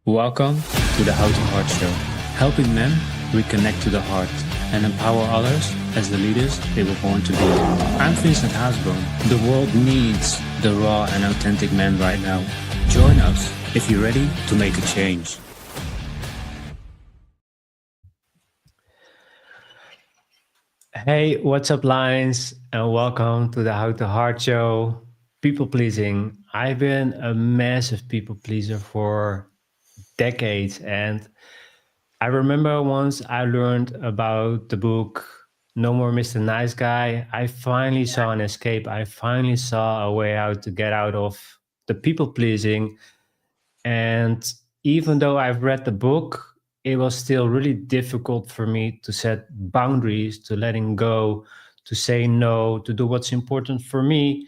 Welcome to the How to Heart Show, helping men reconnect to the heart and empower others as the leaders they were born to be. I'm Vincent Haasboom. The world needs the raw and authentic men right now. Join us if you're ready to make a change. Hey, what's up, Lions? And welcome to the How to Heart Show. People pleasing. I've been a massive people pleaser for decades. And I remember once I learned about the book No More Mr. Nice Guy. I finally saw an escape. I finally saw a way out to get out of the people pleasing. And even though I've read the book, it was still really difficult for me to set boundaries, to letting go, to say no, to do what's important for me.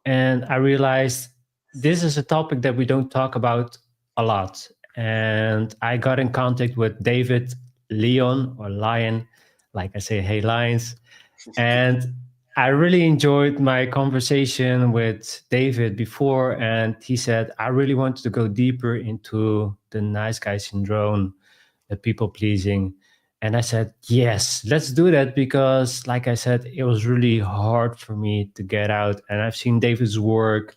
And I realized this is a topic that we don't talk about a lot. And I got in contact with David Leon or Lion, like I say, hey, Lions. And I really enjoyed my conversation with David before, and he said, I really wanted to go deeper into the nice guy syndrome, the people pleasing. And I said, yes, let's do that because, like I said, it was really hard for me to get out. And I've seen David's work.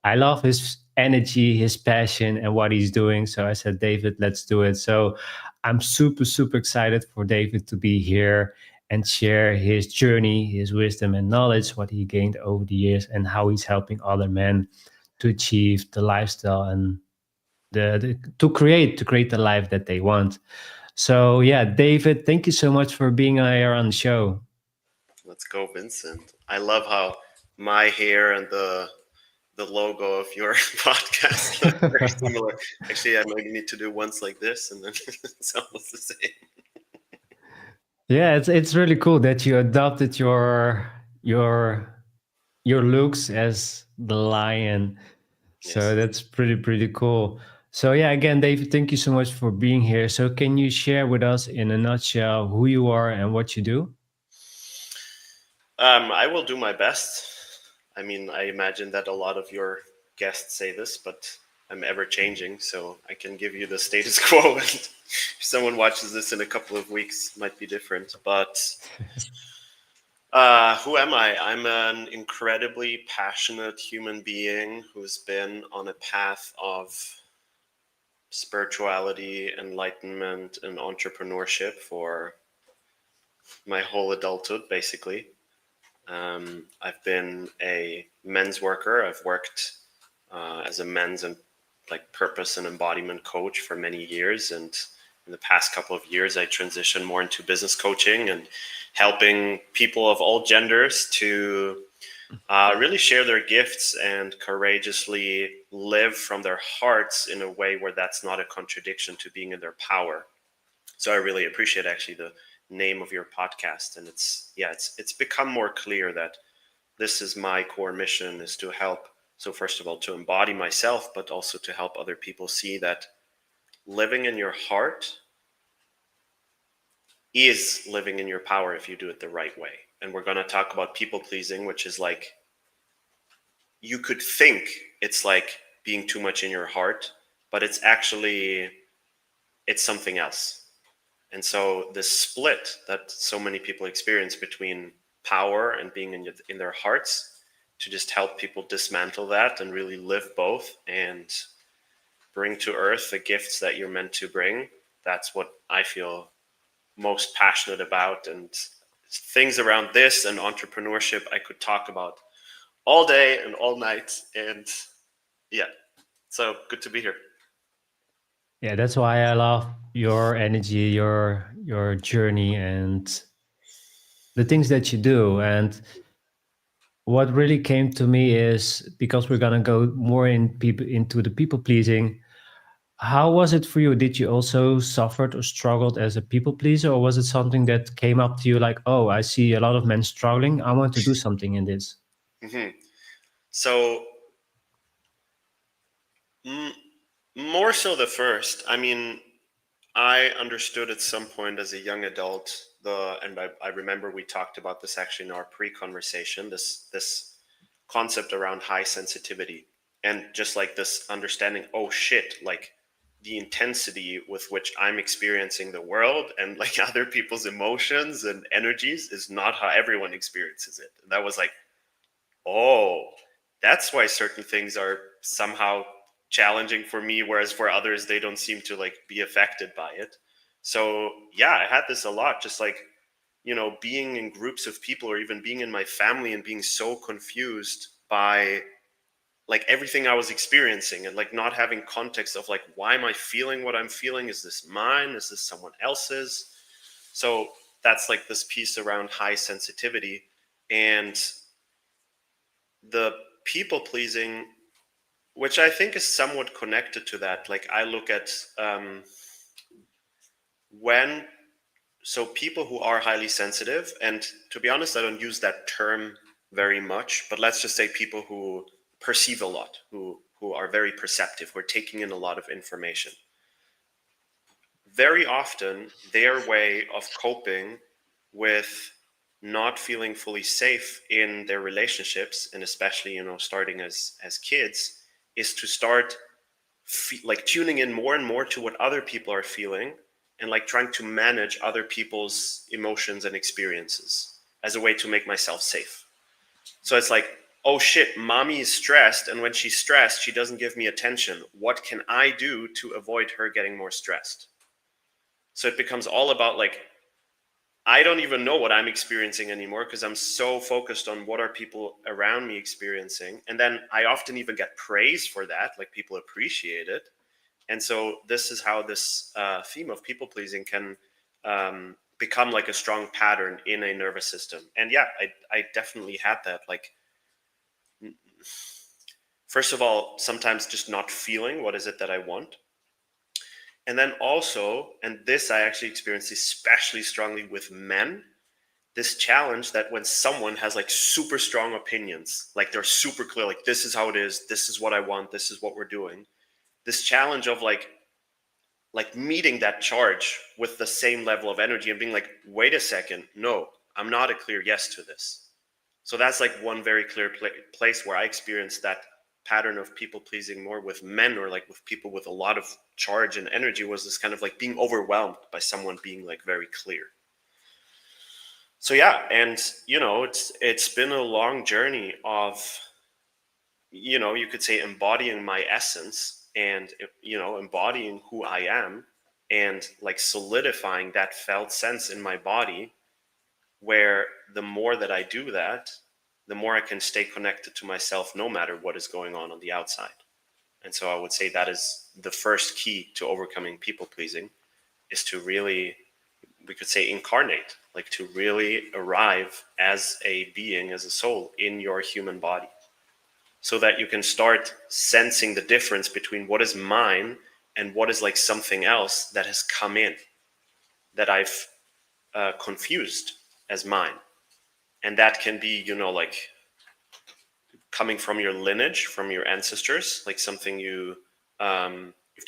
I love his energy, his passion, and what he's doing. So I said, David, let's do it. So I'm super, super excited for David to be here and share his journey, his wisdom and knowledge, what he gained over the years, and how he's helping other men to achieve the lifestyle and to create the life that they want. So yeah, David, thank you so much for being here on the show. Let's go, Vincent. I love how my hair and the logo of your podcast look very similar. Actually, I might need to do once like this, and then it's almost the same. Yeah, it's really cool that you adopted your looks as the lion. So Yes. that's pretty cool. So yeah, again, David, thank you so much for being here. So can you share with us in a nutshell who you are and what you do? I will do my best. I mean, I imagine that a lot of your guests say this, but I'm ever changing, so I can give you the status quo. And if someone watches this in a couple of weeks, it might be different. But who am I? I'm an incredibly passionate human being who's been on a path of spirituality, enlightenment, and entrepreneurship for my whole adulthood, basically. I've been a men's worker. I've worked as a men's and purpose and embodiment coach for many years, and in the past couple of years, I transitioned more into business coaching and helping people of all genders to really share their gifts and courageously live from their hearts in a way where that's not a contradiction to being in their power. So I really appreciate actually the name of your podcast, and it's become more clear that this is my core mission, is to help. So first of all, to embody myself, but also to help other people see that living in your heart is living in your power if you do it the right way. And we're going to talk about people pleasing, which is like, you could think it's like being too much in your heart, but it's something else. And so this split that so many people experience between power and being in their hearts, to just help people dismantle that and really live both and bring to earth the gifts that you're meant to bring. That's what I feel most passionate about. And things around this and entrepreneurship I could talk about all day and all night. And yeah, so good to be here. Yeah, that's why I love your energy, your journey, and the things that you do. And what really came to me is, because we're gonna go more into the people pleasing. How was it for you? Did you also suffered or struggled as a people pleaser, or was it something that came up to you like, oh, I see a lot of men struggling, I want to do something in this? Mm-hmm. So more so the first. I mean, I understood at some point as a young adult, and I remember we talked about this actually in our pre-conversation, this concept around high sensitivity, and just like this understanding, oh shit, like the intensity with which I'm experiencing the world and like other people's emotions and energies is not how everyone experiences it. And that was like, oh, that's why certain things are somehow challenging for me, whereas for others, they don't seem to like be affected by it. So yeah, I had this a lot, just like, you know, being in groups of people or even being in my family and being so confused by like everything I was experiencing and like not having context of like, why am I feeling what I'm feeling? Is this mine? Is this someone else's? So that's like this piece around high sensitivity. And the people pleasing, which I think is somewhat connected to that. Like I look at so people who are highly sensitive, and to be honest, I don't use that term very much, but let's just say people who perceive a lot, who are very perceptive, who are taking in a lot of information. Very often, their way of coping with not feeling fully safe in their relationships, and especially, you know, starting as kids, is to start like tuning in more and more to what other people are feeling and like trying to manage other people's emotions and experiences as a way to make myself safe. So it's like, oh shit, mommy is stressed, and when she's stressed, she doesn't give me attention. What can I do to avoid her getting more stressed? So it becomes all about like, I don't even know what I'm experiencing anymore because I'm so focused on what are people around me experiencing. And then I often even get praise for that, like people appreciate it. And so this is how this theme of people pleasing can become like a strong pattern in a nervous system. And yeah, I definitely had that. Like, first of all, sometimes just not feeling what is it that I want. And then also, and this I actually experienced especially strongly with men, this challenge that when someone has like super strong opinions, like they're super clear, like this is how it is, this is what I want, this is what we're doing. This challenge of like meeting that charge with the same level of energy and being like, wait a second, no, I'm not a clear yes to this. So that's like one very clear place where I experienced that pattern of people pleasing more with men, or like with people with a lot of charge and energy, was this kind of like being overwhelmed by someone being like very clear. So yeah, and you know, it's been a long journey of, you know, you could say embodying my essence and, you know, embodying who I am and like solidifying that felt sense in my body, where the more that I do that, the more I can stay connected to myself no matter what is going on the outside. And so I would say that is the first key to overcoming people pleasing, is to really, we could say, incarnate, like to really arrive as a being, as a soul in your human body, so that you can start sensing the difference between what is mine and what is like something else that has come in, that I've confused as mine. And that can be, you know, like coming from your lineage, from your ancestors, like something you've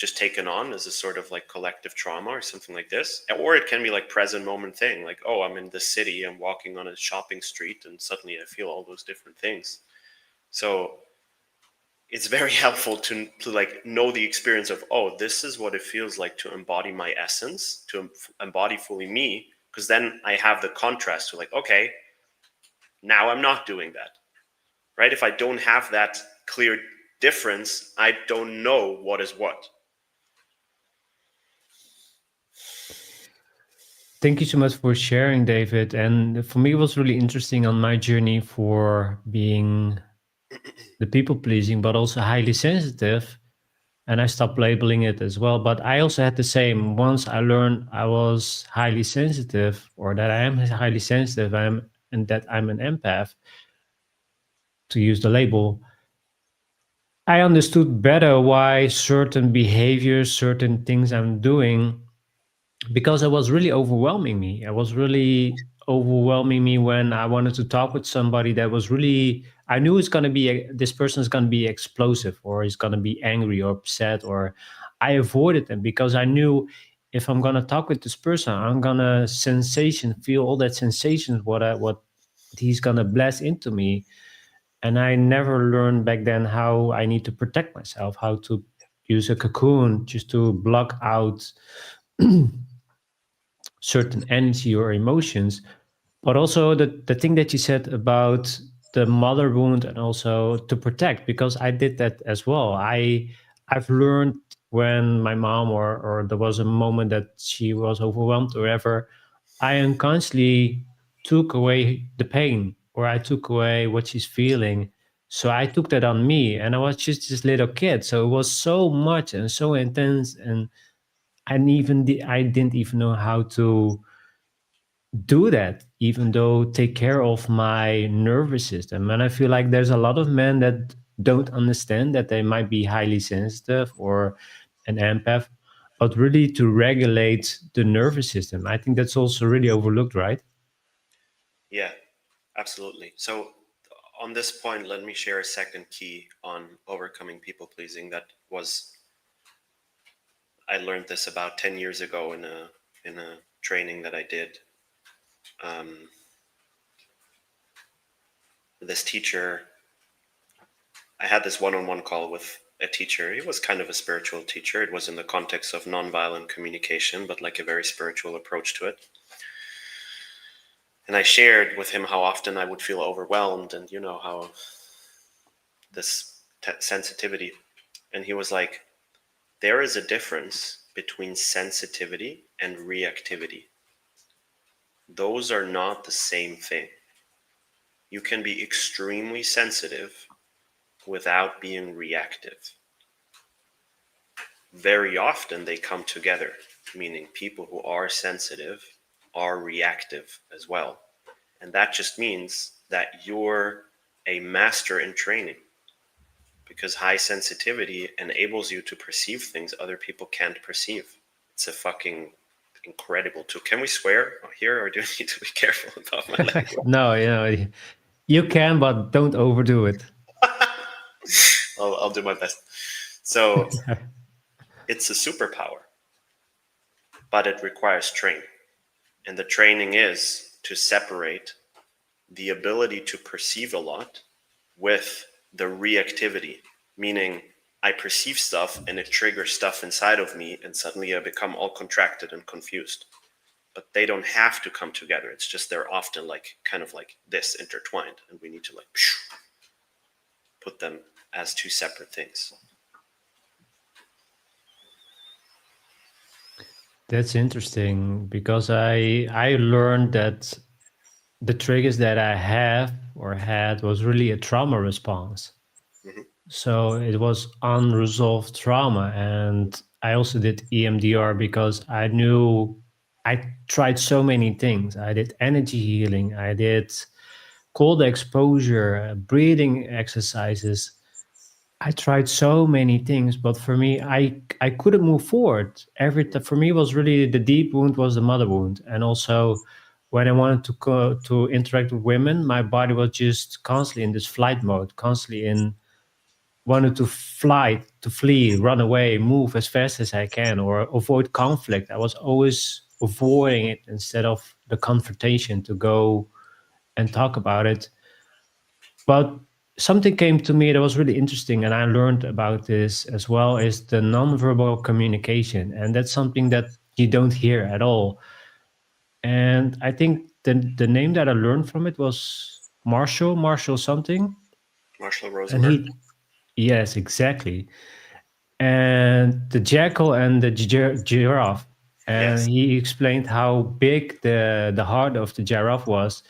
just taken on as a sort of like collective trauma or something like this. Or it can be like present moment thing, like, oh, I'm in the city, I'm walking on a shopping street, and suddenly I feel all those different things. So it's very helpful to like know the experience of, oh, this is what it feels like to embody my essence, to embody fully me, because then I have the contrast to like, okay, now I'm not doing that, right? If I don't have that clear difference, I don't know what is what. Thank you so much for sharing, David. And for me, it was really interesting on my journey for being the people pleasing, but also highly sensitive. And I stopped labeling it as well. But I also had the same. Once I learned I was highly sensitive, or that I am highly sensitive, and that I'm an empath, to use the label, I understood better why certain behaviors, certain things I'm doing, because it was really overwhelming me. It was really overwhelming me when I wanted to talk with somebody that was really, I knew it's going to be, this person is going to be explosive, or is going to be angry or upset, or I avoided them because I knew if I'm going to talk with this person, I'm going to feel all that sensations, what he's going to blast into me. And I never learned back then how I need to protect myself, how to use a cocoon just to block out certain energy or emotions. But also the thing that you said about the mother wound and also to protect, because I did that as well. I've learned when my mom or there was a moment that she was overwhelmed or whatever, I unconsciously took away the pain or I took away what she's feeling. So I took that on me and I was just this little kid. So it was so much and so intense, and I didn't even know how to do that, even though take care of my nervous system. And I feel like there's a lot of men that don't understand that they might be highly sensitive or an empath, but really to regulate the nervous system. I think that's also really overlooked, right? Yeah, absolutely. So on this point, let me share a second key on overcoming people pleasing. I learned this about 10 years ago in a training that I did. This teacher, I had this one-on-one call with a teacher. He was kind of a spiritual teacher. It was in the context of nonviolent communication, but like a very spiritual approach to it. And I shared with him how often I would feel overwhelmed and, how this sensitivity. And he was like, there is a difference between sensitivity and reactivity. Those are not the same thing. You can be extremely sensitive without being reactive. Very often they come together, meaning people who are sensitive are reactive as well. And that just means that you're a master in training, because high sensitivity enables you to perceive things other people can't perceive. It's a fucking incredible tool. Can we swear here, or do we need to be careful about my language? No, you can, but don't overdo it. I'll do my best. So it's a superpower, but it requires training. And the training is to separate the ability to perceive a lot with the reactivity, meaning I perceive stuff and it triggers stuff inside of me, and suddenly I become all contracted and confused. But they don't have to come together. It's just they're often like kind of like this intertwined, and we need to like put them as two separate things. That's interesting, because I learned that the triggers that I have or had was really a trauma response. Mm-hmm. So it was unresolved trauma. And I also did EMDR because I knew I tried so many things. I did energy healing, I did cold exposure, breathing exercises. I tried so many things, but for me, I couldn't move forward. For me was really the deep wound was the mother wound, and also when I wanted to interact with women, my body was just constantly in this flight mode, constantly in wanted to flee, run away, move as fast as I can, or avoid conflict. I was always avoiding it instead of the confrontation to go and talk about it. But something came to me that was really interesting, and I learned about this as well, is the nonverbal communication. And that's something that you don't hear at all. And I think the name that I learned from it was Marshall something. Marshall And Rosenberg. yes, exactly. And the jackal and the giraffe. And Yes. he explained how big the heart of the giraffe was.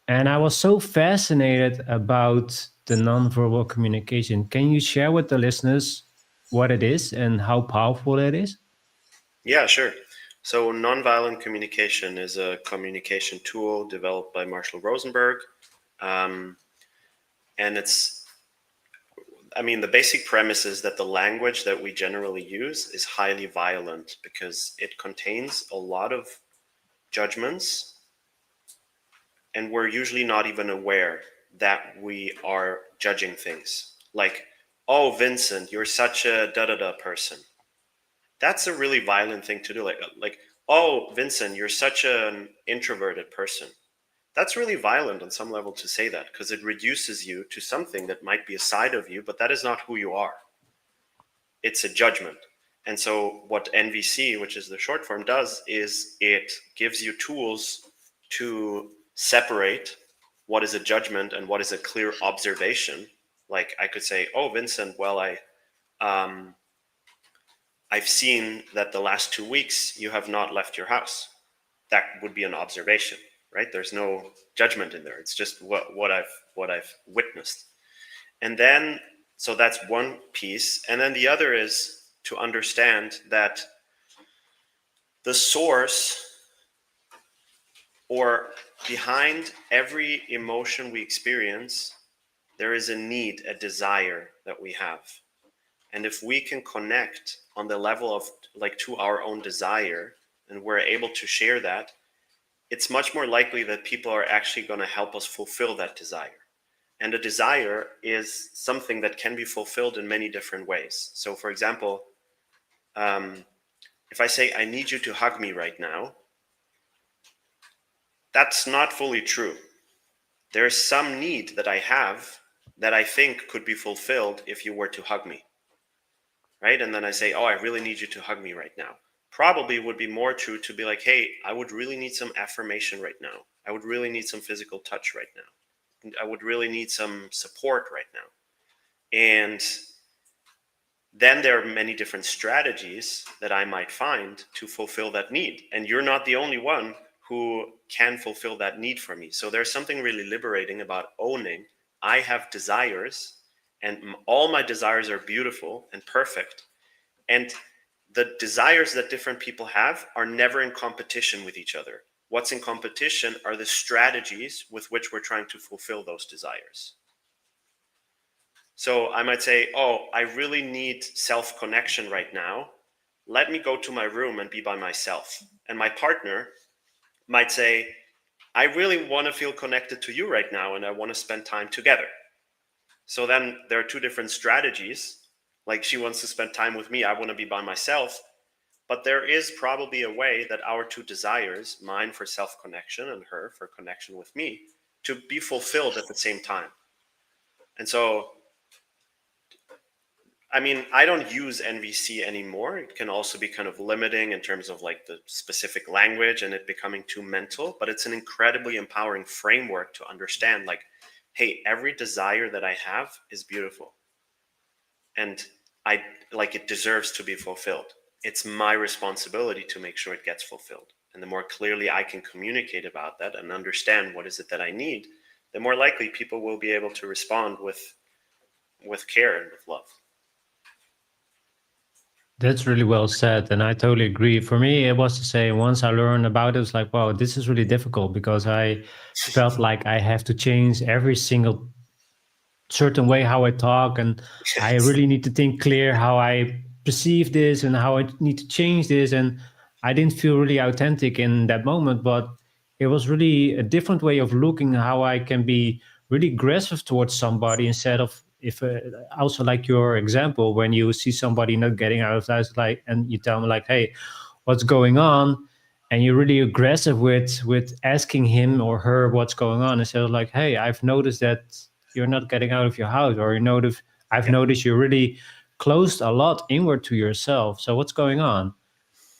And I was so fascinated about the nonverbal communication. Can you share with the listeners what it is and how powerful it is? Yeah, sure. So nonviolent communication is a communication tool developed by Marshall Rosenberg. And the basic premise is that the language that we generally use is highly violent because it contains a lot of judgments, and we're usually not even aware that we are judging things. Like, oh, Vincent, you're such a da-da-da person. That's a really violent thing to do. Like, oh, Vincent, you're such an introverted person. That's really violent on some level to say that, because it reduces you to something that might be a side of you, but that is not who you are. it's a judgment. And so what NVC, which is the short form, does is it gives you tools to separate what is a judgment and what is a clear observation. Like I could say, oh, Vincent, well, I've seen that the last 2 weeks you have not left your house. That would be an observation, right? There's no judgment in there. It's just what I've witnessed. And then, so that's one piece. And then the other is to understand that the source, or behind every emotion we experience, there is a need, a desire that we have. And if we can connect on the level of like to our own desire, and we're able to share that, it's much more likely that people are actually going to help us fulfill that desire. And a desire is something that can be fulfilled in many different ways. So for example, if I say, I need you to hug me right now, that's not fully true. There's some need that I have that I think could be fulfilled if you were to hug me, right? And then I say, oh, I really need you to hug me right now. Probably would be more true to be like, hey, I would really need some affirmation right now. I would really need some physical touch right now. I would really need some support right now. And then there are many different strategies that I might find to fulfill that need. And you're not the only one who can fulfill that need for me. So there's something really liberating about owning, I have desires, and all my desires are beautiful and perfect. And the desires that different people have are never in competition with each other. What's in competition are the strategies with which we're trying to fulfill those desires. So I might say, oh, I really need self-connection right now. Let me go to my room and be by myself. And my partner might say, I really want to feel connected to you right now, and I want to spend time together. So then there are two different strategies. Like she wants to spend time with me, I want to be by myself. But there is probably a way that our two desires, mine for self-connection and her for connection with me, to be fulfilled at the same time. And so, I mean, I don't use NVC anymore. It can also be kind of limiting in terms of like the specific language and it becoming too mental, but it's an incredibly empowering framework to understand like, hey, every desire that I have is beautiful. And it deserves to be fulfilled. It's my responsibility to make sure it gets fulfilled. And the more clearly I can communicate about that and understand what is it that I need, the more likely people will be able to respond with care and with love. That's really well said. And I totally agree. For me, it was to say, once I learned about it, it was like, wow, this is really difficult because I felt like I have to change every single certain way how I talk. And I really need to think clear how I perceive this and how I need to change this. And I didn't feel really authentic in that moment, but it was really a different way of looking how I can be really aggressive towards somebody instead of if also like your example when you see somebody not getting out of that like and you tell them like, hey, what's going on, and you're really aggressive with asking him or her what's going on instead of like, hey, I've noticed that you're not getting out of your house, or I've noticed you're really closed a lot inward to yourself, so what's going on?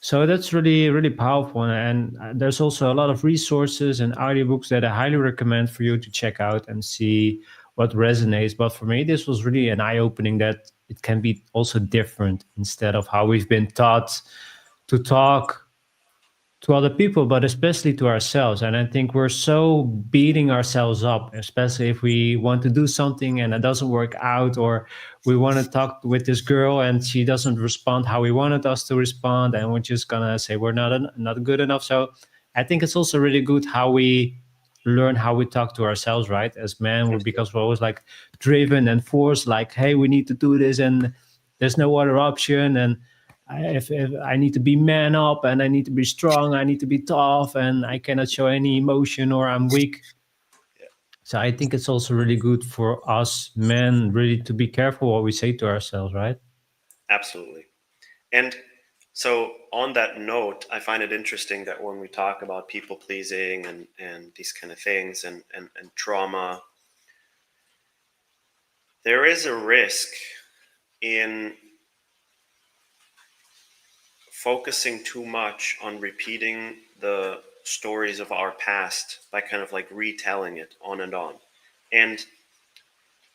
So that's really, really powerful. And there's also a lot of resources and audiobooks that I highly recommend for you to check out and see what resonates. But for me, this was really an eye-opening that it can be also different instead of how we've been taught to talk to other people, but especially to ourselves. And I think we're so beating ourselves up, especially if we want to do something and it doesn't work out, or we want to talk with this girl and she doesn't respond how we wanted us to respond, and we're just gonna say we're not good enough. So I think it's also really good how we learn how we talk to ourselves, right? As men, because we're always like driven and forced, like, hey, we need to do this and there's no other option. And if I need to be man up and I need to be strong, I need to be tough, and I cannot show any emotion or I'm weak. Yeah. So I think it's also really good for us men really to be careful what we say to ourselves, right? Absolutely. And so on that note, I find it interesting that when we talk about people pleasing and these kind of things and trauma, there is a risk in focusing too much on repeating the stories of our past by kind of like retelling it on and on. And,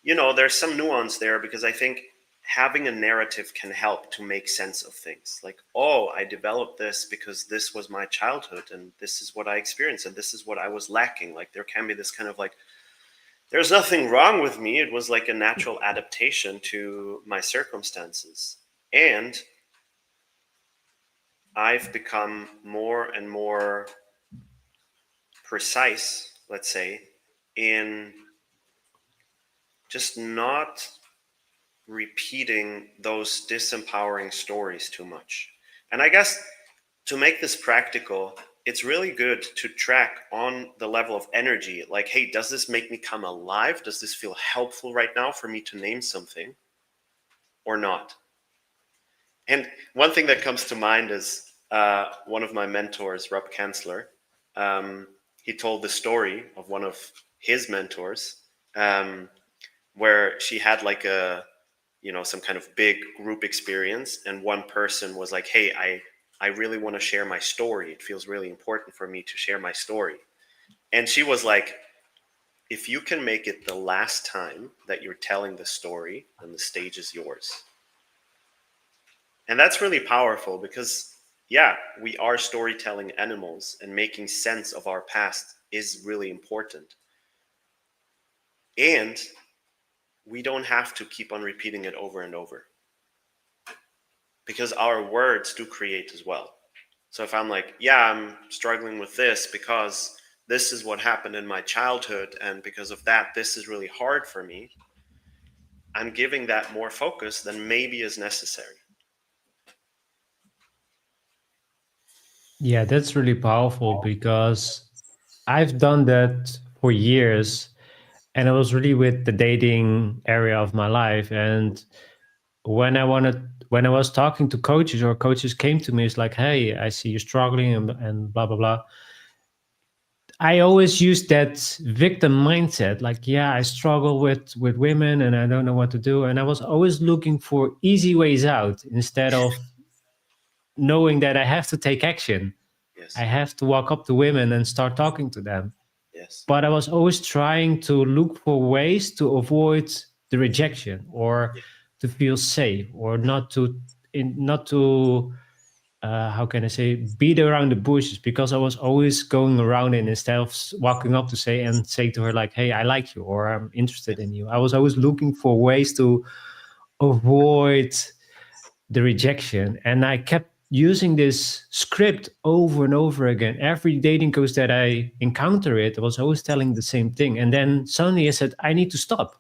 you know, there's some nuance there, because I think having a narrative can help to make sense of things. Like, oh, I developed this because this was my childhood and this is what I experienced and this is what I was lacking. Like, there can be this kind of like, there's nothing wrong with me. It was like a natural adaptation to my circumstances. And I've become more and more precise, let's say, in just not repeating those disempowering stories too much. And I guess to make this practical, it's really good to track on the level of energy. Like, hey, does this make me come alive? Does this feel helpful right now for me to name something or not? And one thing that comes to mind is one of my mentors, Rob Kanzler. He told the story of one of his mentors, where she had like a, you know, some kind of big group experience, and one person was like, hey, I really want to share my story. It feels really important for me to share my story. And she was like, if you can make it the last time that you're telling the story, then the stage is yours. And that's really powerful, because yeah, we are storytelling animals, and making sense of our past is really important. And we don't have to keep on repeating it over and over, because our words do create as well. So if I'm like, yeah, I'm struggling with this because this is what happened in my childhood, and because of that, this is really hard for me, I'm giving that more focus than maybe is necessary. Yeah, that's really powerful, because I've done that for years, and it was really with the dating area of my life. And when I was talking to coaches, or coaches came to me, it's like, hey, I see you're struggling, and blah blah blah. I always use that victim mindset, like, yeah, I struggle with women and I don't know what to do. And I was always looking for easy ways out, instead of knowing that I have to take action. I Yes, have to walk up to women and start talking to them. yes, But I was always trying to look for ways to avoid the rejection, or yeah, to feel safe, or not to how can I say, beat around the bushes, because I was always going around it, instead of walking up to say to her like, hey, I like you, or I'm interested yes, in you. I was always looking for ways to avoid the rejection. And I kept using this script over and over again. Every dating coach that I encounter, it was always telling the same thing. And then suddenly I said, I need to stop,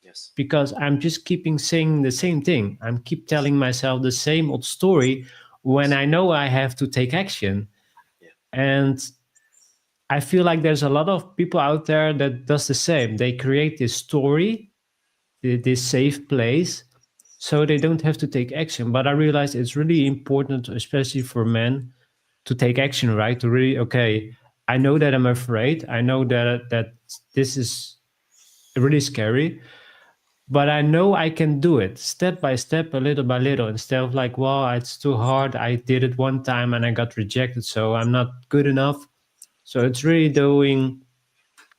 yes, because I'm just keeping saying the same thing. I'm keep telling myself the same old story, when yes, I know I have to take action. yeah, And I feel like there's a lot of people out there that does the same. They create this story, this safe place, so they don't have to take action. But I realize it's really important, especially for men, to take action, right? To really, okay, I know that I'm afraid. I know that this is really scary, but I know I can do it step by step, a little by little, instead of like, well, it's too hard. I did it one time and I got rejected, so I'm not good enough. So it's really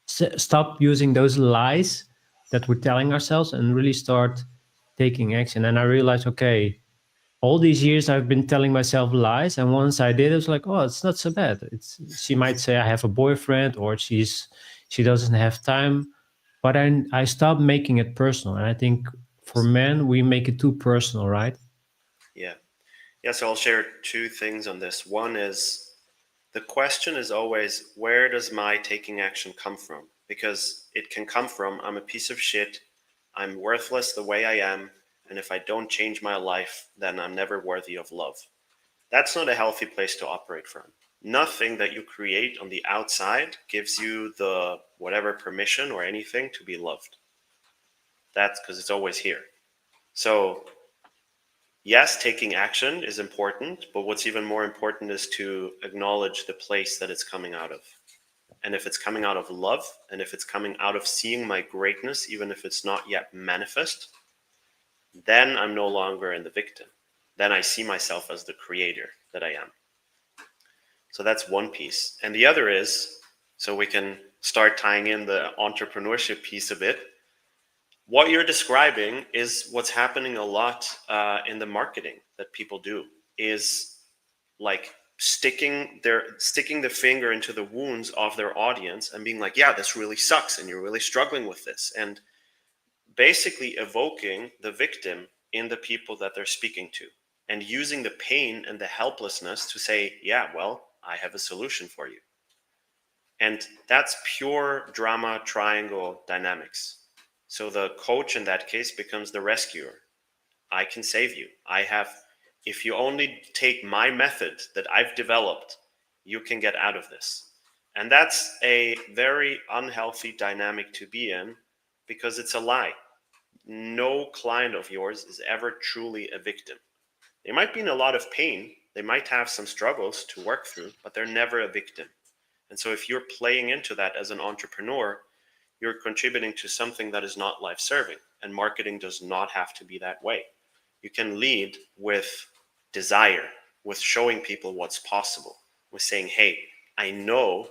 stop using those lies that we're telling ourselves, and really start taking action. And I realized, okay, all these years I've been telling myself lies, and once I did, it was like, oh, it's not so bad. She might say I have a boyfriend, or she doesn't have time, but I stopped making it personal. And I think for yes, men, we make it too personal, right? yeah. Yeah, so I'll share two things on this. One is, the question is always, where does my taking action come from? Because it can come from, I'm a piece of shit, I'm worthless the way I am, and if I don't change my life, then I'm never worthy of love. That's not a healthy place to operate from. Nothing that you create on the outside gives you the whatever permission or anything to be loved. That's because it's always here. So yes, taking action is important, but what's even more important is to acknowledge the place that it's coming out of. And if it's coming out of love, and if it's coming out of seeing my greatness, even if it's not yet manifest, then I'm no longer in the victim. then I see myself as the creator that I am. So that's one piece. And the other is, so we can start tying in the entrepreneurship piece a bit. What you're describing is what's happening a lot in the marketing that people do, is like sticking the finger into the wounds of their audience and being like, yeah, this really sucks and you're really struggling with this, and basically evoking the victim in the people that they're speaking to, and using the pain and the helplessness to say, yeah, well, I have a solution for you. And that's pure drama triangle dynamics. So the coach in that case becomes the rescuer. I can save you. If you only take my method that I've developed, you can get out of this. And that's a very unhealthy dynamic to be in, because it's a lie. No client of yours is ever truly a victim. They might be in a lot of pain. They might have some struggles to work through, but they're never a victim. And so if you're playing into that as an entrepreneur, you're contributing to something that is not life-serving. And marketing does not have to be that way. You can lead with desire, with showing people what's possible, with saying, hey, I know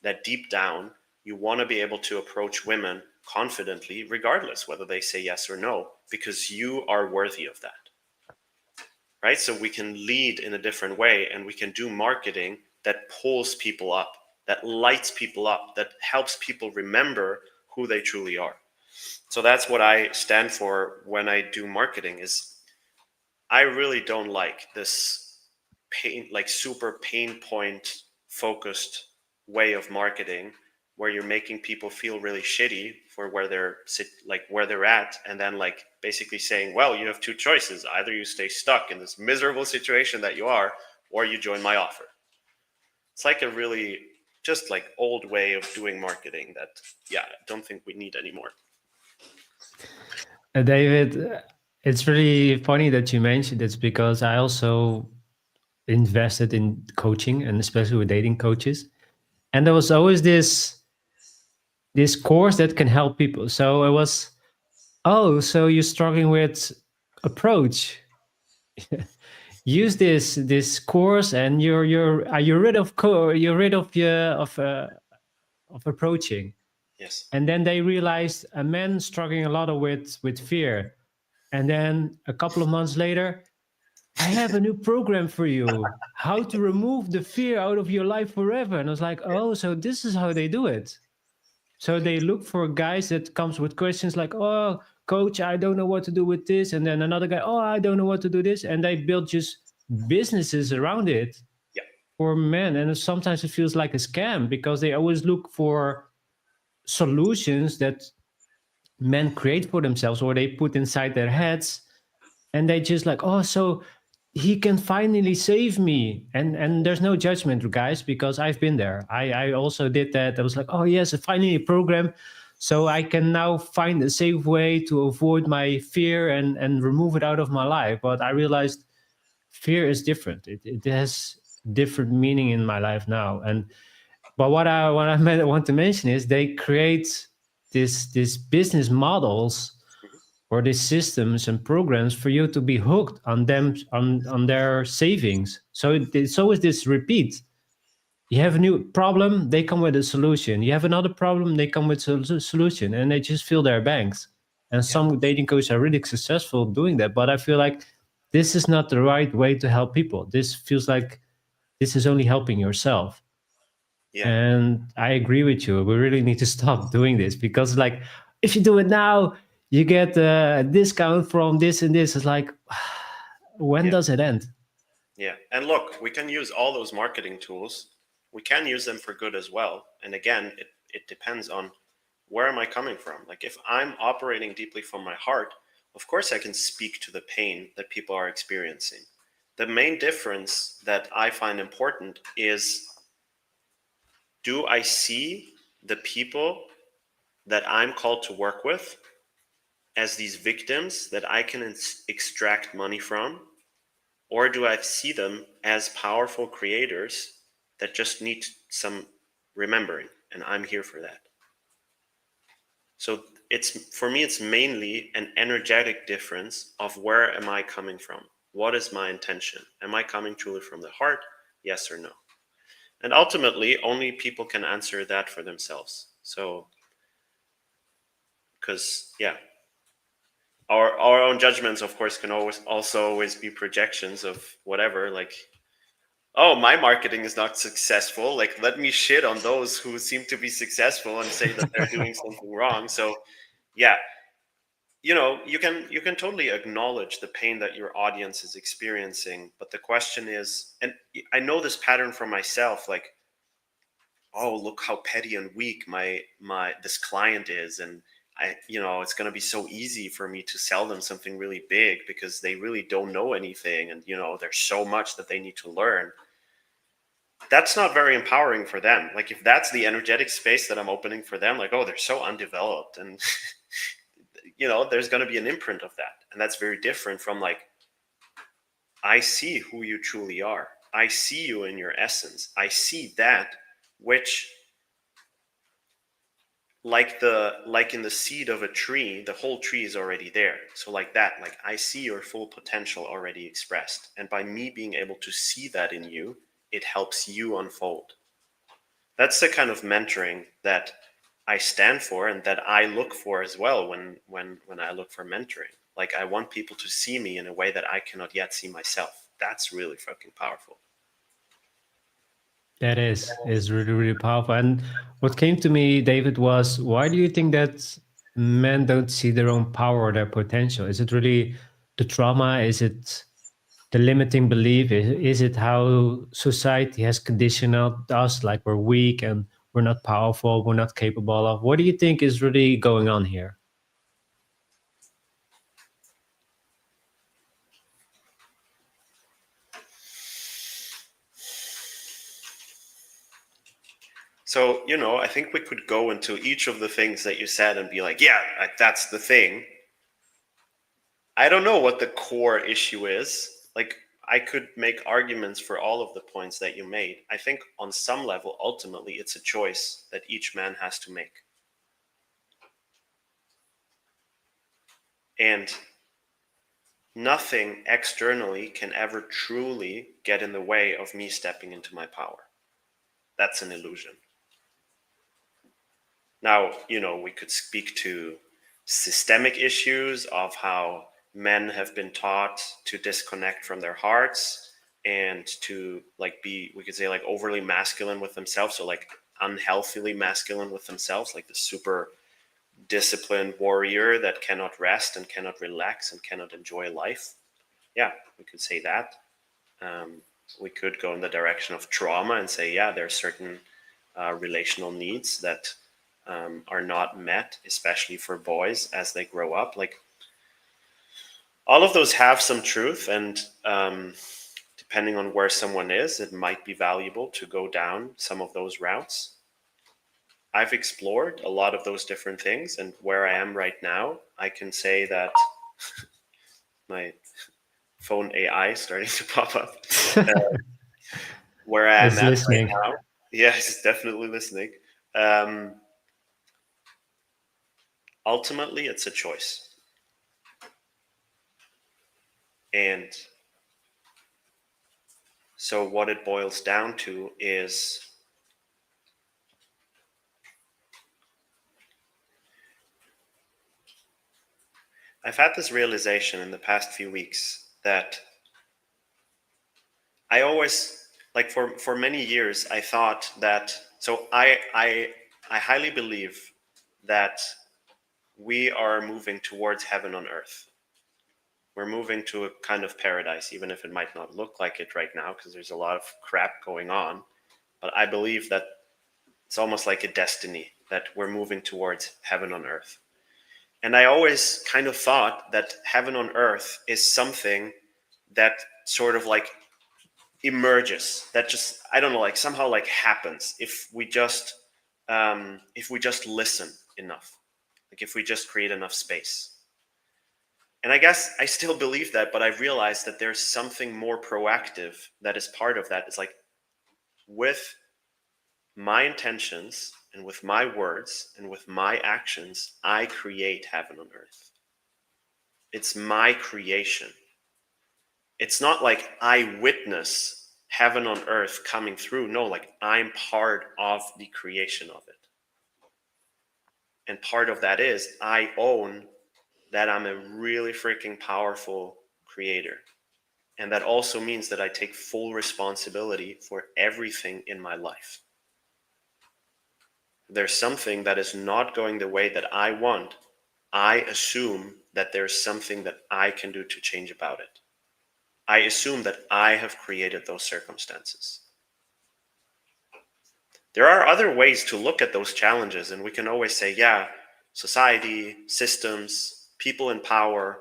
that deep down you want to be able to approach women confidently, regardless whether they say yes or no, because you are worthy of that. Right? So we can lead in a different way, and we can do marketing that pulls people up, that lights people up, that helps people remember who they truly are. So that's what I stand for when I do marketing. Is I really don't like this super pain point focused way of marketing, where you're making people feel really shitty for where they're at, and then basically saying, well, you have two choices. Either you stay stuck in this miserable situation that you are, or you join my offer. It's like a really just old way of doing marketing that, I don't think we need anymore. David, it's really funny that you mentioned this, because I also invested in coaching, and especially with dating coaches. And there was always this course that can help people. So it was, oh, so you're struggling with approach. Use this course, and you're rid of approaching. Yes. And then they realized a man struggling a lot with fear. And then a couple of months later, I have a new program for you, how to remove the fear out of your life forever. And I was like, oh, so this is how they do it. So they look for guys that comes with questions like, oh, coach, I don't know what to do with this. And then another guy, oh, I don't know what to do this. And they build just businesses around it for men. And sometimes it feels like a scam, because they always look for solutions that men create for themselves, or they put inside their heads. And they just like, oh, so he can finally save me. And there's no judgment, guys, because I've been there. I also did that. I was like, oh yes, finally a program, so I can now find a safe way to avoid my fear and remove it out of my life. But I realized fear is different. It has different meaning in my life now. But what I want to mention is they create this business models, or these systems and programs, for you to be hooked on them, on their savings. So it's always this repeat. You have a new problem, they come with a solution. You have another problem, they come with a solution, and they just fill their banks. And some dating coaches are really successful doing that. But I feel like this is not the right way to help people. This feels like this is only helping yourself. Yeah. And I agree with you. We really need to stop doing this, because if you do it now, you get a discount from this and this. It's like, when does it end? Yeah. And look, we can use all those marketing tools. We can use them for good as well. And again, it depends on where am I coming from? Like if I'm operating deeply from my heart, of course I can speak to the pain that people are experiencing. The main difference that I find important is, do I see the people that I'm called to work with as these victims that I can extract money from? Or do I see them as powerful creators that just need some remembering, and I'm here for that? So for me, it's mainly an energetic difference of where am I coming from? What is my intention? Am I coming truly from the heart? Yes or no? And ultimately, only people can answer that for themselves. So, because, yeah, our own judgments, of course, can always be projections of whatever, like, oh, my marketing is not successful. Like, let me shit on those who seem to be successful and say that they're doing something wrong. So, yeah, you can totally acknowledge the pain that your audience is experiencing, but the question is, and I know this pattern for myself, like, oh, look how petty and weak my this client is, and it's going to be so easy for me to sell them something really big because they really don't know anything, and there's so much that they need to learn. That's not very empowering for them. Like, if that's the energetic space that I'm opening for them, like, oh, they're so undeveloped, and there's going to be an imprint of that. And that's very different from, like, I see who you truly are. I see you in your essence. I see that which, like in the seed of a tree, the whole tree is already there. So like that, like, I see your full potential already expressed. And by me being able to see that in you, it helps you unfold. That's the kind of mentoring that I stand for and that I look for as well when I look for mentoring. Like, I want people to see me in a way that I cannot yet see myself. That's really fucking powerful. That is really, really powerful. And what came to me, David, was why do you think that men don't see their own power or their potential? Is it really the trauma? Is it the limiting belief? Is it how society has conditioned us, like we're weak and we're not powerful, we're not capable of? What do you think is really going on here? So, I think we could go into each of the things that you said and be like, yeah, that's the thing. I don't know what the core issue is. Like, I could make arguments for all of the points that you made. I think on some level, ultimately, it's a choice that each man has to make. And nothing externally can ever truly get in the way of me stepping into my power. That's an illusion. Now, we could speak to systemic issues of how men have been taught to disconnect from their hearts and to, like, be, we could say, like, overly masculine with themselves. So, like, unhealthily masculine with themselves, like the super disciplined warrior that cannot rest and cannot relax and cannot enjoy life. Yeah, we could say that. We could go in the direction of trauma and say, yeah, there are certain relational needs that are not met, especially for boys as they grow up. Like, all of those have some truth, and depending on where someone is, it might be valuable to go down some of those routes. I've explored a lot of those different things, and where I am right now, I can say that my phone AI is starting to pop up. Where I am It's at listening. right now, yeah, it's definitely listening. Ultimately, it's a choice. And so what it boils down to is, I've had this realization in the past few weeks that I always, like, for many years, I thought that, so I highly believe that we are moving towards heaven on earth. We're moving to a kind of paradise, even if it might not look like it right now, because there's a lot of crap going on. But I believe that it's almost like a destiny, that we're moving towards heaven on earth. And I always kind of thought that heaven on earth is something that sort of like emerges, that just, I don't know, like somehow like happens if we just listen enough, like if we just create enough space. And I guess I still believe that, but I've realized that there's something more proactive that is part of that. It's like, with my intentions and with my words and with my actions, I create heaven on earth. It's my creation. It's not like I witness heaven on earth coming through. No, like I'm part of the creation of it. And part of that is I own that I'm a really freaking powerful creator. And that also means that I take full responsibility for everything in my life. There's something that is not going the way that I want, I assume that there's something that I can do to change about it. I assume that I have created those circumstances. There are other ways to look at those challenges, and we can always say, yeah, society, systems, people in power.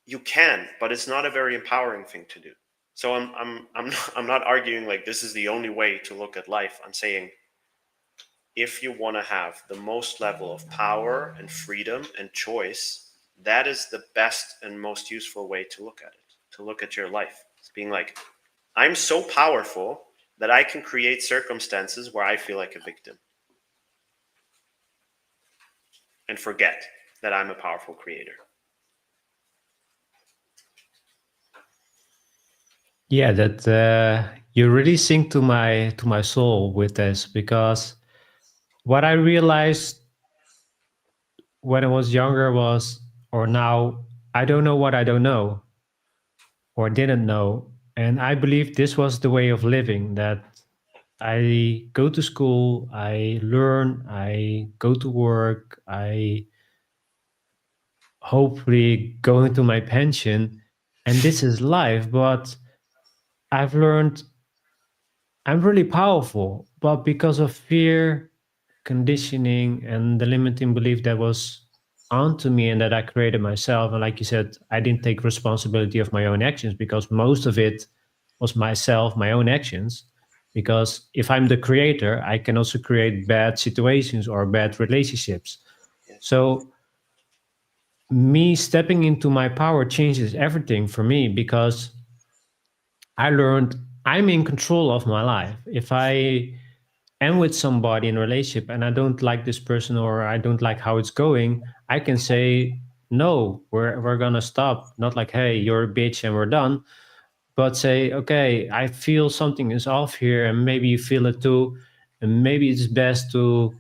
You can, but it's not a very empowering thing to do. So I'm not arguing like this is the only way to look at life. I'm saying if you want to have the most level of power and freedom and choice, that is the best and most useful way to look at it, to look at your life. It's being like, I'm so powerful that I can create circumstances where I feel like a victim and forget that I'm a powerful creator. Yeah, that you really sink to my soul with this, because what I realized when I was younger was, or now, I don't know what I don't know or didn't know. And I believe this was the way of living, that I go to school, I learn, I go to work, I hopefully go into my pension, and this is life. But I've learned I'm really powerful, but because of fear, conditioning, and the limiting belief that was onto me and that I created myself. And like you said, I didn't take responsibility of my own actions, because most of it was myself, my own actions. Because if I'm the creator, I can also create bad situations or bad relationships. So me stepping into my power changes everything for me, because I learned I'm in control of my life. If I am with somebody in a relationship and I don't like this person, or I don't like how it's going, I can say, no, we're gonna stop. Not like, hey, you're a bitch and we're done, but say, okay, I feel something is off here, and maybe you feel it too, and maybe it's best to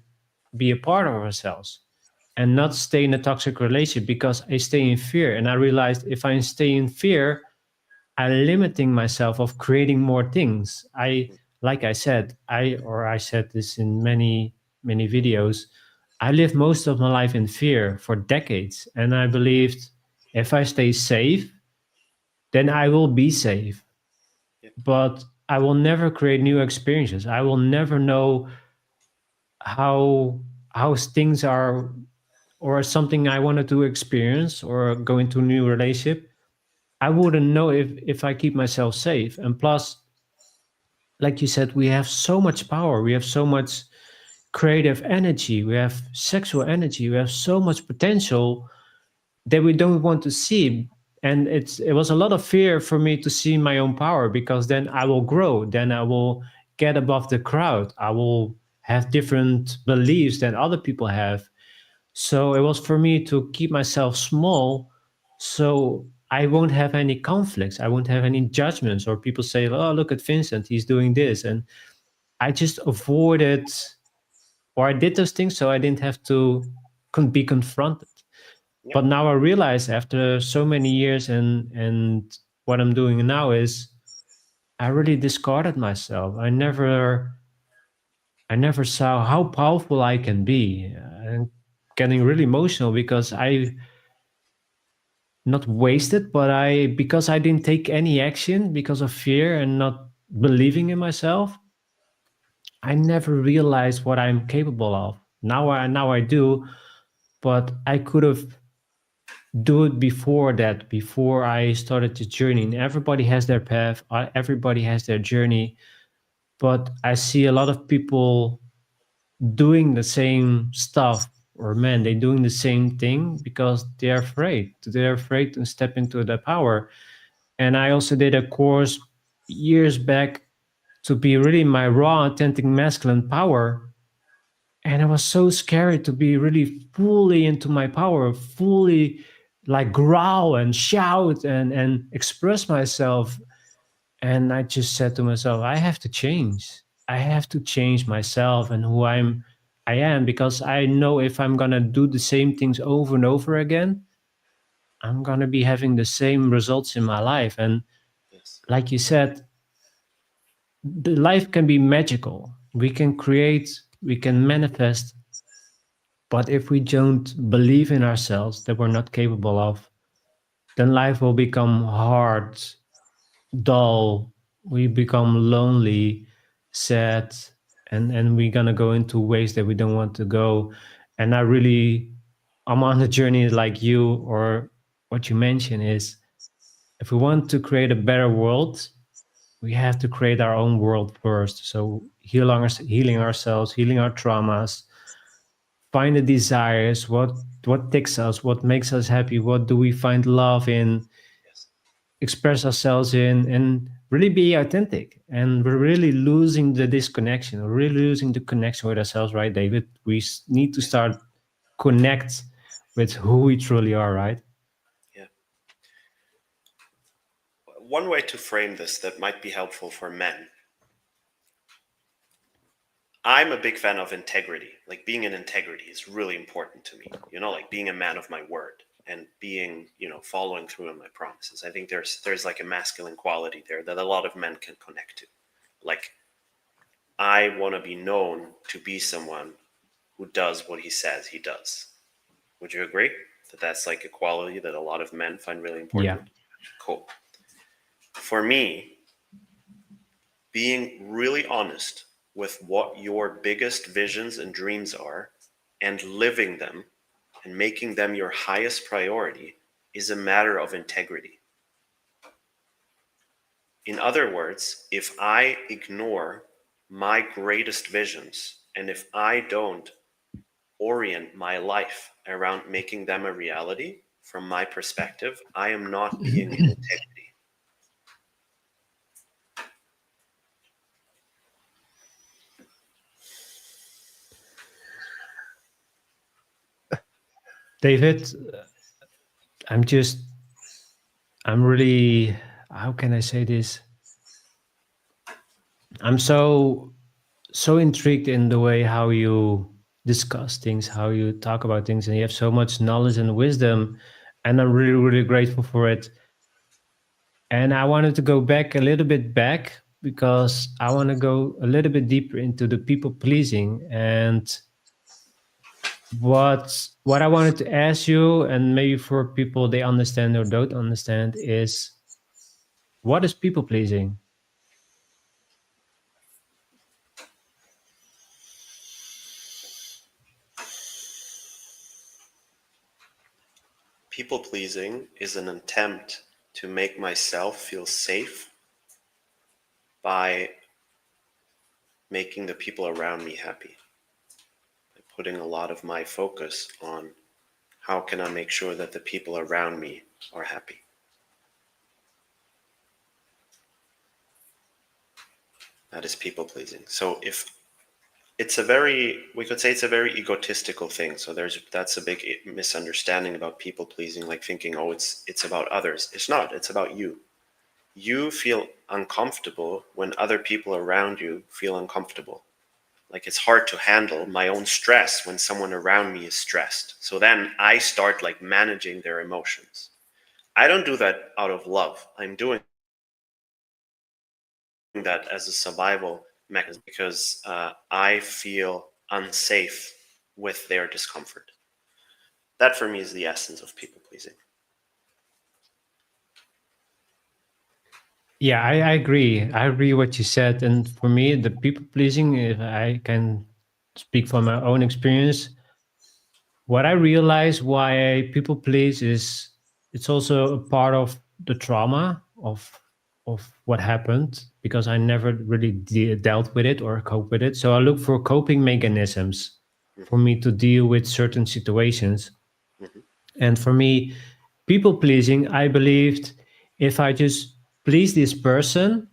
be a part of ourselves and not stay in a toxic relationship, because I stay in fear. And I realized if I stay in fear, I'm limiting myself of creating more things. Like I said, I said this in many videos, I lived most of my life in fear for decades. And I believed if I stay safe, then I will be safe. Yeah. But I will never create new experiences. I will never know how things are, or something I wanted to experience or go into a new relationship. I wouldn't know if I keep myself safe. And plus, like you said, we have so much power. We have so much creative energy. We have sexual energy. We have so much potential that we don't want to see. And it was a lot of fear for me to see my own power, because then I will grow. Then I will get above the crowd. I will have different beliefs than other people have. So it was for me to keep myself small, so I won't have any conflicts. I won't have any judgments, or people say, oh, look at Vincent, he's doing this. And I just avoided, or I did those things so I didn't have to be confronted. Yeah. But now I realize, after so many years, and what I'm doing now is I really discarded myself. I never saw how powerful I can be. And getting really emotional, because I not wasted, but because I didn't take any action because of fear and not believing in myself, I never realized what I'm capable of. Now I do, but I could have do it before that, before I started the journey. And everybody has their path, everybody has their journey, but I see a lot of people doing the same stuff, or man, they're doing the same thing because they're afraid to step into their power. And I also did a course years back to be really my raw authentic masculine power, and it was so scary to be really fully into my power, fully like growl and shout and express myself. And I just said to myself, I have to change. I have to change myself and who I am, because I know if I'm gonna do the same things over and over again, I'm gonna be having the same results in my life. And Yes. like you said, the life can be magical. We can create, we can manifest, but if we don't believe in ourselves that we're not capable of, then life will become hard, dull. We become lonely, sad, and we're gonna go into ways that we don't want to go. And I'm on a journey like you, or what you mentioned is, if we want to create a better world, we have to create our own world first. So healing ourselves, healing our traumas, find the desires, what ticks us, what makes us happy, what do we find love in, Yes. express ourselves in, and really be authentic. And we're really losing the disconnection, we're really losing the connection with ourselves, right, David? We need to start connect with who we truly are, right? Yeah. One way to frame this that might be helpful for men. I'm a big fan of integrity. Like, being in integrity is really important to me. Like being a man of my word and being, following through on my promises. I think there's like a masculine quality there that a lot of men can connect to. Like, I want to be known to be someone who does what he says he does. Would you agree that that's like a quality that a lot of men find really important? Yeah. Cool. For me, being really honest with what your biggest visions and dreams are and living them and making them your highest priority is a matter of integrity. In other words, if I ignore my greatest visions and if I don't orient my life around making them a reality, from my perspective, I am not being in integrity. David, I'm really, how can I say this? I'm so intrigued in the way how you discuss things, how you talk about things, and you have so much knowledge and wisdom, and I'm really, really grateful for it. And I wanted to go back a little bit back, because I want to go a little bit deeper into the people pleasing. And what I wanted to ask you, and maybe for people they understand or don't understand, is, what is people pleasing? People pleasing is an attempt to make myself feel safe by making the people around me happy. By putting a lot of my focus on how can I make sure that the people around me are happy. That is people pleasing. So we could say it's a very egotistical thing. So that's a big misunderstanding about people pleasing, like thinking, oh, it's about others. It's not, it's about you. You feel uncomfortable when other people around you feel uncomfortable. Like, it's hard to handle my own stress when someone around me is stressed. So then I start like managing their emotions. I don't do that out of love. I'm doing that as a survival mechanism because I feel unsafe with their discomfort. That for me is the essence of people pleasing. Yeah, I agree. I agree what you said. And for me, the people pleasing, if I can speak from my own experience, what I realize why people please is, it's also a part of the trauma of what happened, because I never really dealt with it or cope with it. So I look for coping mechanisms for me to deal with certain situations. Mhm. And for me, people pleasing, I believed, if I just please this person,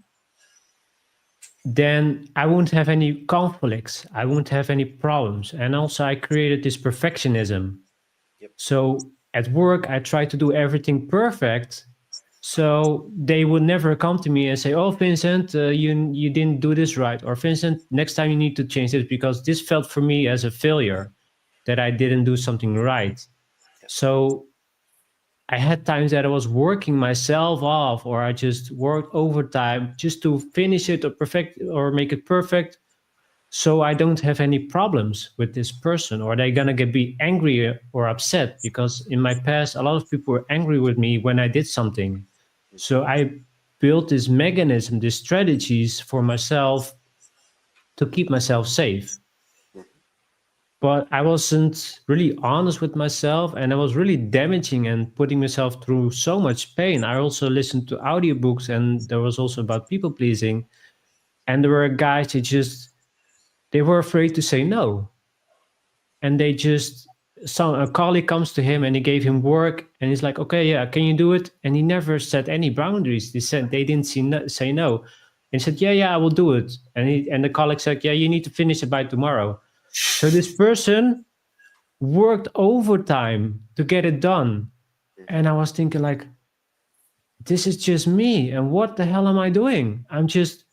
then I won't have any conflicts. I won't have any problems. And also, I created this perfectionism. Yep. So at work, I try to do everything perfect. So they would never come to me and say, "Oh, Vincent, you didn't do this right," or "Vincent, next time you need to change this because this felt for me as a failure that I didn't do something right." So I had times that I was working myself off, or I just worked overtime just to finish it or perfect or make it perfect, so I don't have any problems with this person, or they're gonna be angry or upset, because in my past a lot of people were angry with me when I did something. So I built this mechanism, these strategies for myself to keep myself safe. But I wasn't really honest with myself, and I was really damaging and putting myself through so much pain. I also listened to audiobooks, and there was also about people pleasing. And there were guys that just, they were afraid to say no. And they just, a colleague comes to him and he gave him work, and he's like, "Okay, yeah, can you do it?" And he never set any boundaries. They didn't say no. And he said, "Yeah, yeah, I will do it." And the colleague said, "Yeah, you need to finish it by tomorrow." So this person worked overtime to get it done. And I was thinking, like, this is just me. And what the hell am I doing? I'm just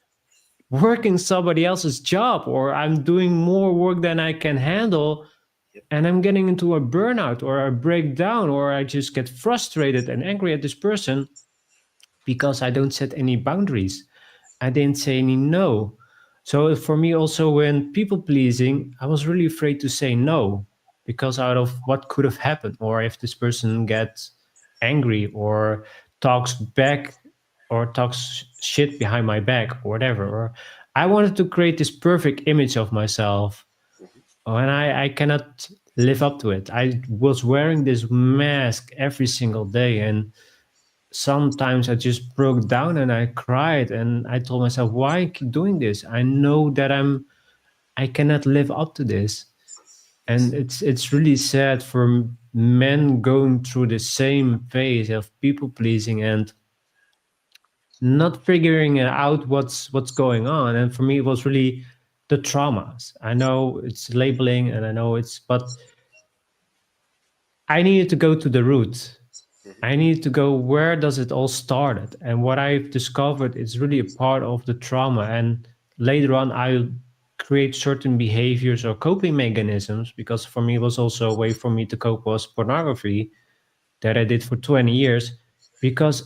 working somebody else's job, or I'm doing more work than I can handle. And I'm getting into a burnout or a breakdown, or I just get frustrated and angry at this person because I don't set any boundaries. I didn't say any no. So for me, also, when people pleasing, I was really afraid to say no, because out of what could have happened, or if this person gets angry or talks back or talks shit behind my back or whatever. Or I wanted to create this perfect image of myself, and I cannot live up to it. I was wearing this mask every single day, and sometimes I just broke down and I cried, and I told myself, why I keep doing this? I know that I cannot live up to this. And it's really sad for men going through the same phase of people pleasing and not figuring out what's going on. And for me, it was really the traumas. I know it's labeling, and I know but I needed to go to the root. I needed to go, where does it all started? And what I've discovered is really a part of the trauma. And later on, I'll create certain behaviors or coping mechanisms, because for me, it was also a way for me to cope was pornography that I did for 20 years, because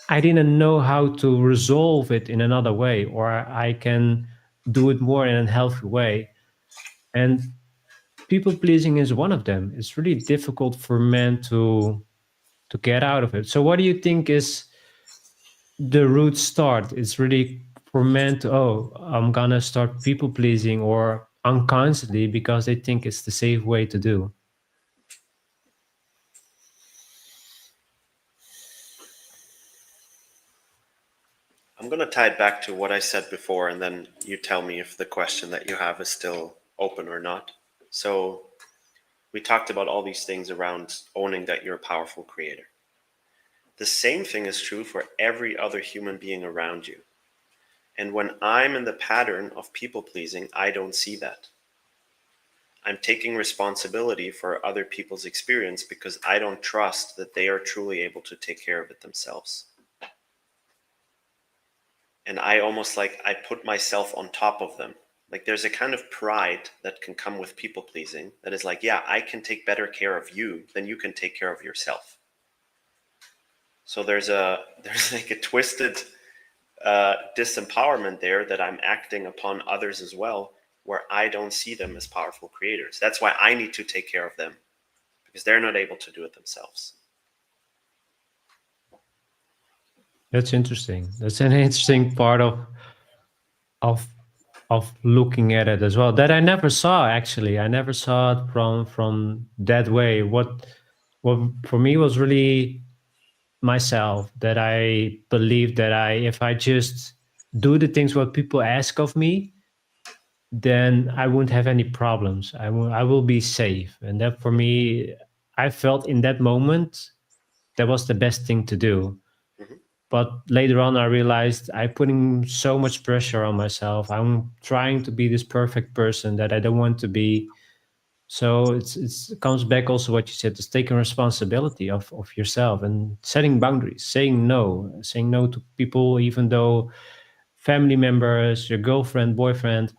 I didn't know how to resolve it in another way, or I can do it more in a healthy way. And people pleasing is one of them. It's really difficult for men to get out of it. So what do you think is the root start? It's really for men to, oh, I'm gonna start people pleasing, or unconsciously, because they think it's the safe way to do. I'm going to tie it back to what I said before, and then you tell me if the question that you have is still open or not. So we talked about all these things around owning that you're a powerful creator. The same thing is true for every other human being around you. And when I'm in the pattern of people pleasing, I don't see that. I'm taking responsibility for other people's experience because I don't trust that they are truly able to take care of it themselves. And I almost I put myself on top of them. Like, there's a kind of pride that can come with people pleasing that is like, yeah, I can take better care of you than you can take care of yourself. So there's like a twisted disempowerment there, that I'm acting upon others as well, where I don't see them as powerful creators. That's why I need to take care of them, because they're not able to do it themselves. That's interesting. That's an interesting part of looking at it as well, that I never saw. Actually, I never saw it from that way. What for me was really myself, that I believe that if I just do the things what people ask of me, then I won't have any problems. I will be safe. And that, for me, I felt in that moment that was the best thing to do. But later on, I realized I'm putting so much pressure on myself. I'm trying to be this perfect person that I don't want to be. So it comes back also what you said, is taking responsibility of yourself and setting boundaries, saying no to people, even though family members, your girlfriend, boyfriend,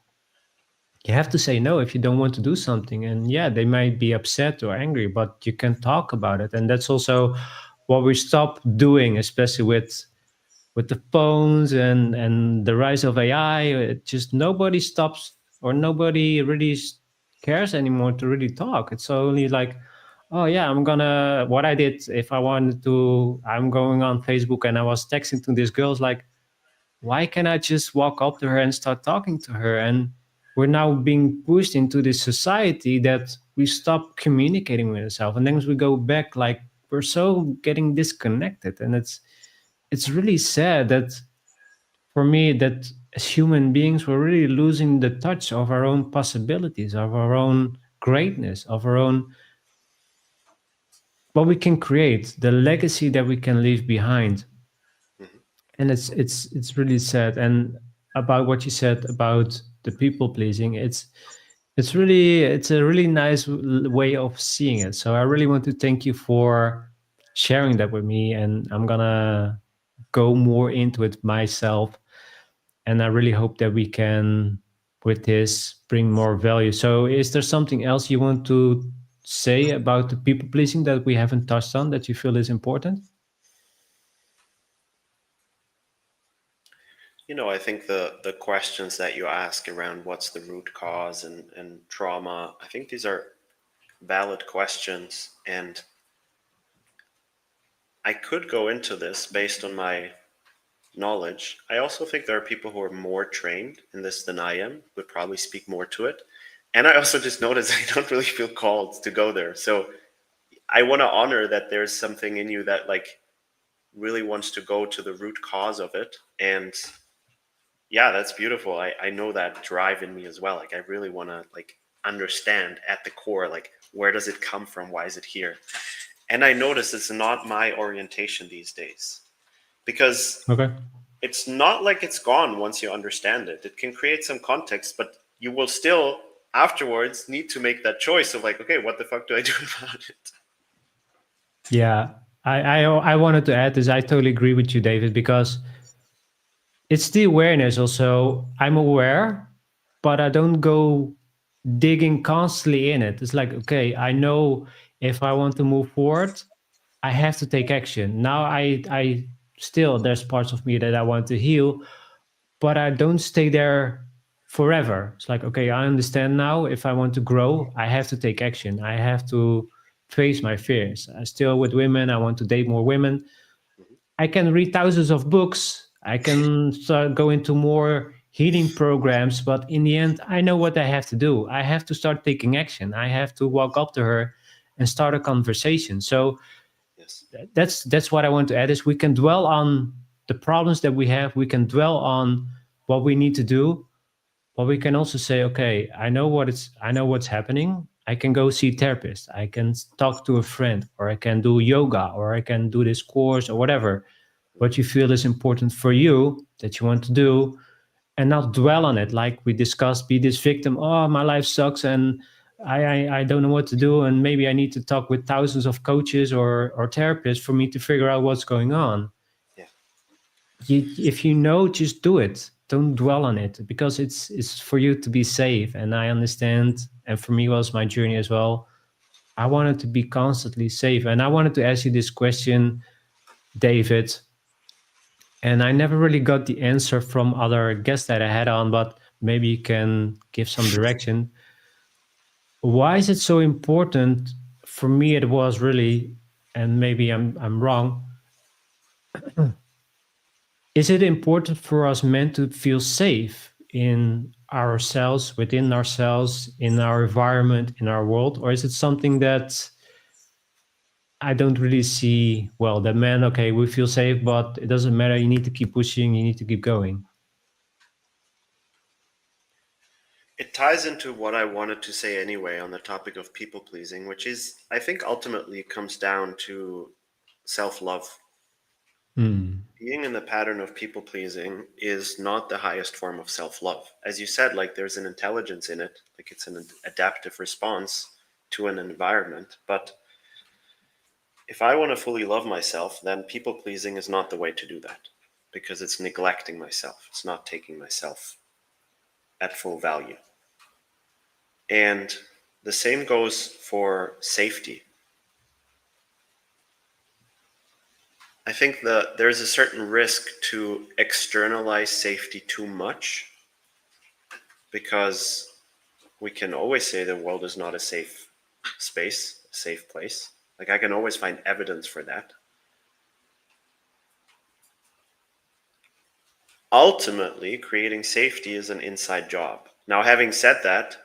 you have to say no if you don't want to do something. And yeah, they might be upset or angry, but you can talk about it. And that's also what we stop doing, especially with the phones and the rise of AI. It just nobody stops, or nobody really cares anymore to really talk. It's only like, oh yeah, I'm gonna, what I did, if I wanted to, I'm going on Facebook and I was texting to this girl's like, why can't I just walk up to her and start talking to her? And we're now being pushed into this society that we stop communicating with ourselves, and then we go back, like we're so getting disconnected. And it's really sad that, for me, that as human beings we're really losing the touch of our own possibilities, of our own greatness, of our own, what we can create, the legacy that we can leave behind. Mhm. And it's really sad. And about what you said about the people pleasing, it's a really nice way of seeing it. So I really want to thank you for sharing that with me, and I'm gonna go more into it myself. And I really hope that we can, with this, bring more value. So is there something else you want to say about the people pleasing that we haven't touched on, that you feel is important? I think the questions that you ask around what's the root cause and trauma, I think these are valid questions. And I could go into this based on my knowledge. I also think there are people who are more trained in this than I am, would probably speak more to it. And I also just noticed I don't really feel called to go there. So I want to honor that there's something in you that like really wants to go to the root cause of it. And yeah, that's beautiful. I know that drive in me as well. Like I really want to like understand at the core, like where does it come from? Why is it here? And I notice it's not my orientation these days, because Okay. it's not like it's gone once you understand it. It can create some context, but you will still afterwards need to make that choice of like, okay, what the fuck do I do about it? Yeah, I wanted to add this. I totally agree with you, David, because it's the awareness also. I'm aware, but I don't go digging constantly in it. It's like, okay, I know if I want to move forward, I have to take action. Now I still, there's parts of me that I want to heal, but I don't stay there forever. It's like, okay, I understand now. If I want to grow, I have to take action. I have to face my fears. I still, with women, I want to date more women. I can read thousands of books. I can start go into more healing programs, but in the end, I know what I have to do. I have to start taking action. I have to walk up to her and start a conversation. So Yes. that's what I want to add, is we can dwell on the problems that we have. We can dwell on what we need to do, but we can also say, okay, I know what's happening. I can go see a therapist. I can talk to a friend, or I can do yoga, or I can do this course, or whatever. What you feel is important for you, that you want to do, and not dwell on it, like we discussed, be this victim. Oh, my life sucks, and I don't know what to do, and maybe I need to talk with thousands of coaches or therapists for me to figure out what's going on. Yeah. If you know, just do it. Don't dwell on it, because it's for you to be safe. And I understand, and for me was my journey as well. I wanted to be constantly safe, and I wanted to ask you this question, David. And I never really got the answer from other guests that I had on, but maybe you can give some direction. Why is it so important? For me, it was really, and maybe I'm wrong. Is it important for us men to feel safe in ourselves, within ourselves, in our environment, in our world? Or is it something that I don't really see? Well, the men, okay, we feel safe, but it doesn't matter. You need to keep pushing, you need to keep going. It ties into what I wanted to say anyway on the topic of people pleasing, which is, I think ultimately comes down to self love. Hmm. Being in the pattern of people pleasing is not the highest form of self love. As you said, like there's an intelligence in it, like it's an adaptive response. to an environment. But if I want to fully love myself, then people pleasing is not the way to do that, because it's neglecting myself. It's not taking myself at full value. And the same goes for safety. I think that there's a certain risk to externalize safety too much, because we can always say the world is not a safe space, a safe place. Like, I can always find evidence for that. Ultimately, creating safety is an inside job. Now, having said that,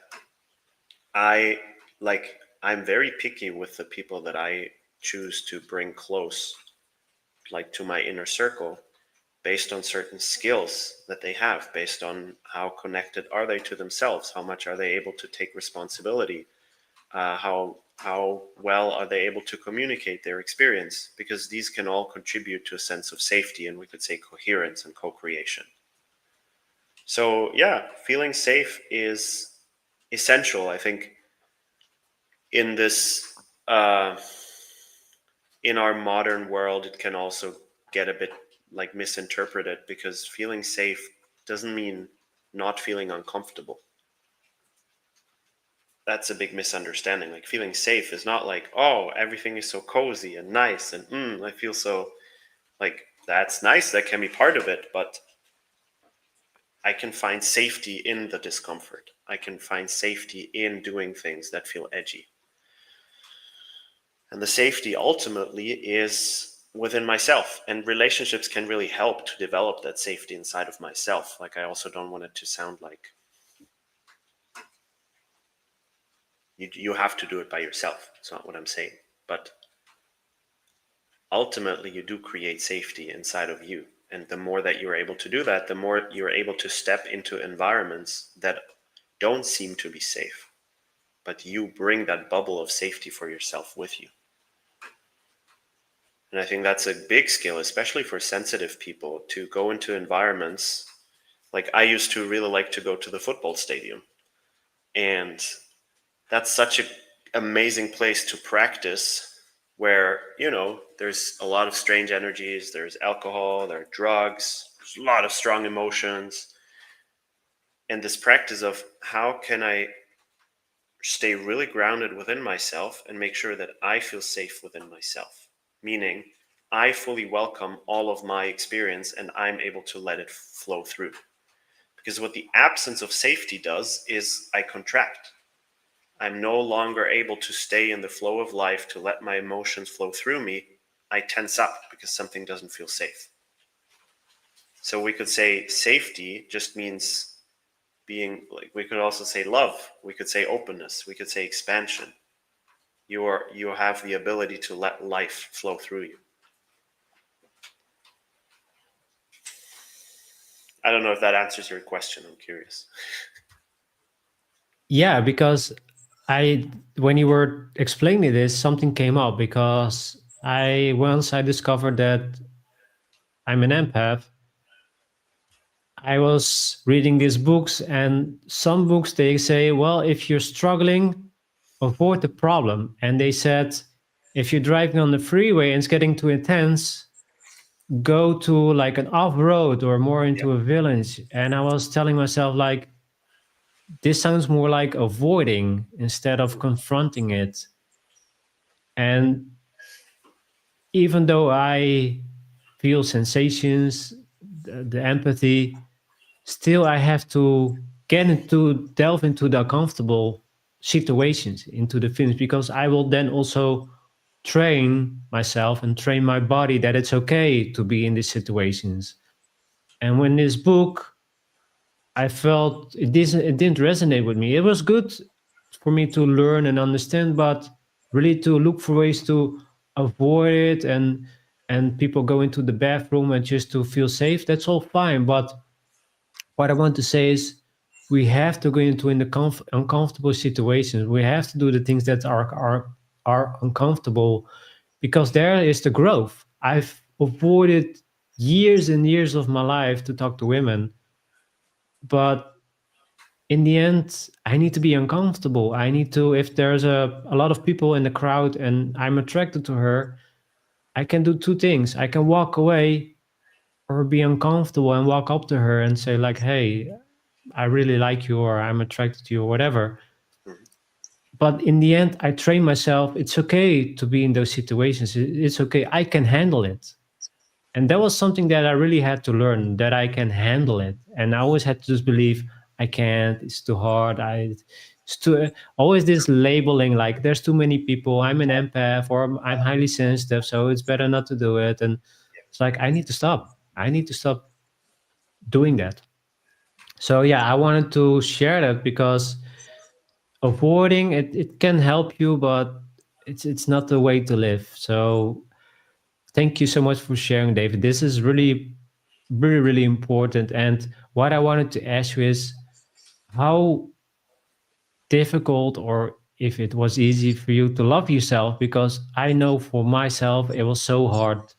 I'm very picky with the people that I choose to bring close, like to my inner circle, based on certain skills that they have, based on how connected are they to themselves, how much are they able to take responsibility, how well are they able to communicate their experience, because these can all contribute to a sense of safety, and we could say coherence and co-creation. So yeah, feeling safe is essential. I think in this in our modern world, it can also get a bit like misinterpreted, because feeling safe doesn't mean not feeling uncomfortable. That's a big misunderstanding. Like, feeling safe is not like, oh, everything is so cozy and nice and I feel so, like, that's nice, that can be part of it, but I can find safety in the discomfort. I can find safety in doing things that feel edgy. And the safety ultimately is within myself, and relationships can really help to develop that safety inside of myself. Like, I also don't want it to sound like you have to do it by yourself. It's not what I'm saying. But ultimately, you do create safety inside of you. And the more that you're able to do that, the more you're able to step into environments that don't seem to be safe, but you bring that bubble of safety for yourself with you. And I think that's a big skill, especially for sensitive people, to go into environments. Like, I used to really like to go to the football stadium, and that's such an amazing place to practice, where, there's a lot of strange energies, there's alcohol, there are drugs, there's a lot of strong emotions. And this practice of how can I stay really grounded within myself and make sure that I feel safe within myself, meaning I fully welcome all of my experience and I'm able to let it flow through. Because what the absence of safety does is I contract. I'm no longer able to stay in the flow of life, to let my emotions flow through me. I tense up because something doesn't feel safe. So we could say safety just means being, like, we could also say love, we could say openness, we could say expansion. You have the ability to let life flow through you. I don't know if that answers your question. I'm curious. Yeah, because when you were explaining this, something came up, because once I discovered that I'm an empath, I was reading these books, and some books, they say, well, if you're struggling, avoid the problem. And they said, if you're driving on the freeway and it's getting too intense, go to like an off-road or more into a village. And I was telling myself, like, this sounds more like avoiding instead of confronting it. And even though I feel sensations, the empathy, still I have to delve into the uncomfortable situations, into the feelings, because I will then also train myself and train my body that it's okay to be in these situations. And when this book, I felt it didn't resonate with me. It was good for me to learn and understand, but really to look for ways to avoid it, and people go into the bathroom and just to feel safe, that's all fine. But what I want to say is, we have to go into uncomfortable situations. We have to do the things that are uncomfortable, because there is the growth. I've avoided years and years of my life to talk to women, but in the end, I need to be uncomfortable. I need to, if there's a lot of people in the crowd and I'm attracted to her, I can do two things. I can walk away or be uncomfortable and walk up to her and say like, hey, I really like you, or I'm attracted to you, or whatever. Mhm. But in the end, I train myself. It's okay to be in those situations. It's okay. I can handle it. And that was something that I really had to learn, that I can handle it. And I always had to just believe I can't. It's too hard. It's too always this labeling like there's too many people. I'm an empath or I'm highly sensitive, so it's better not to do it. And it's like I need to stop. I need to stop doing that. So yeah, I wanted to share that because avoiding it can help you, but it's not the way to live. So thank you so much for sharing, David. This is really, really, really important. And what I wanted to ask you is how difficult, or if it was easy for you to love yourself, because I know for myself it was so hard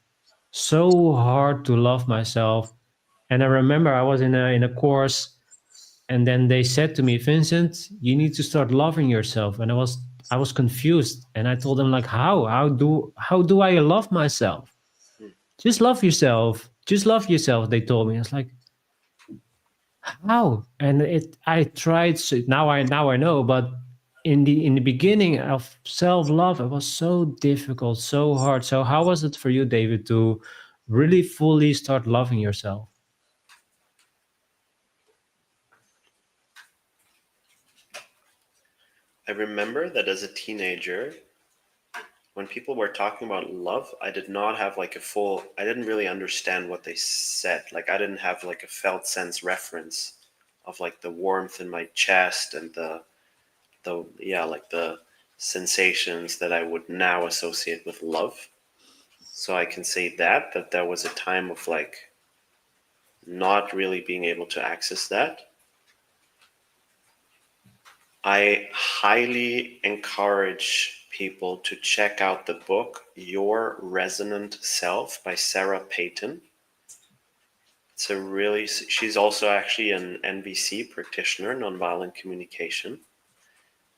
to love myself. And I remember I was in a course, and then they said to me, Vincent, you need to start loving yourself. And I was confused, and I told them like, how do I love myself? Just love yourself. Just love yourself, they told me. I was like, how? And I tried, so now I know, but in the beginning of self-love, it was so difficult, so hard. So how was it for you, David, to really fully start loving yourself? I remember that as a teenager, when people were talking about love, I did not have like I didn't really understand what they said. Like I didn't have like a felt sense reference of like the warmth in my chest and like the sensations that I would now associate with love. So I can say that there was a time of like not really being able to access that. I highly encourage people to check out the book Your Resonant Self by Sarah Payton. She's also actually an NVC practitioner, nonviolent communication,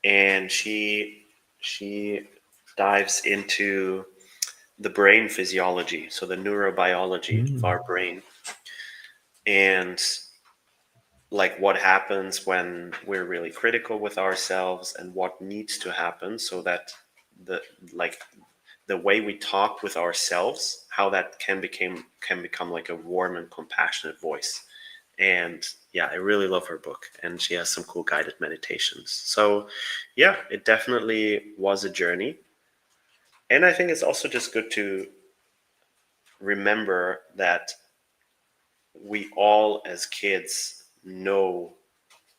and she dives into the brain physiology, so the neurobiology of our brain, and like what happens when we're really critical with ourselves and what needs to happen so that the like the way we talk with ourselves, how that can become like a warm and compassionate voice. And yeah, I really love her book, and she has some cool guided meditations. So yeah, it definitely was a journey. And I think it's also just good to remember that we all as kids know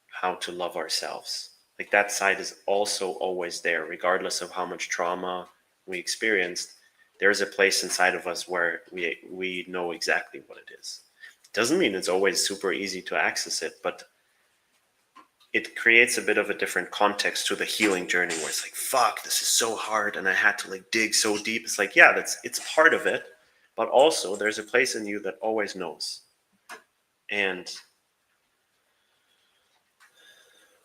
how to love ourselves. Like that side is also always there, regardless of how much trauma we experienced. There's a place inside of us where we know exactly what it is. It doesn't mean it's always super easy to access it, but it creates a bit of a different context to the healing journey where it's like, fuck, this is so hard and I had to like dig so deep. It's like, yeah, it's part of it, but also there's a place in you that always knows. And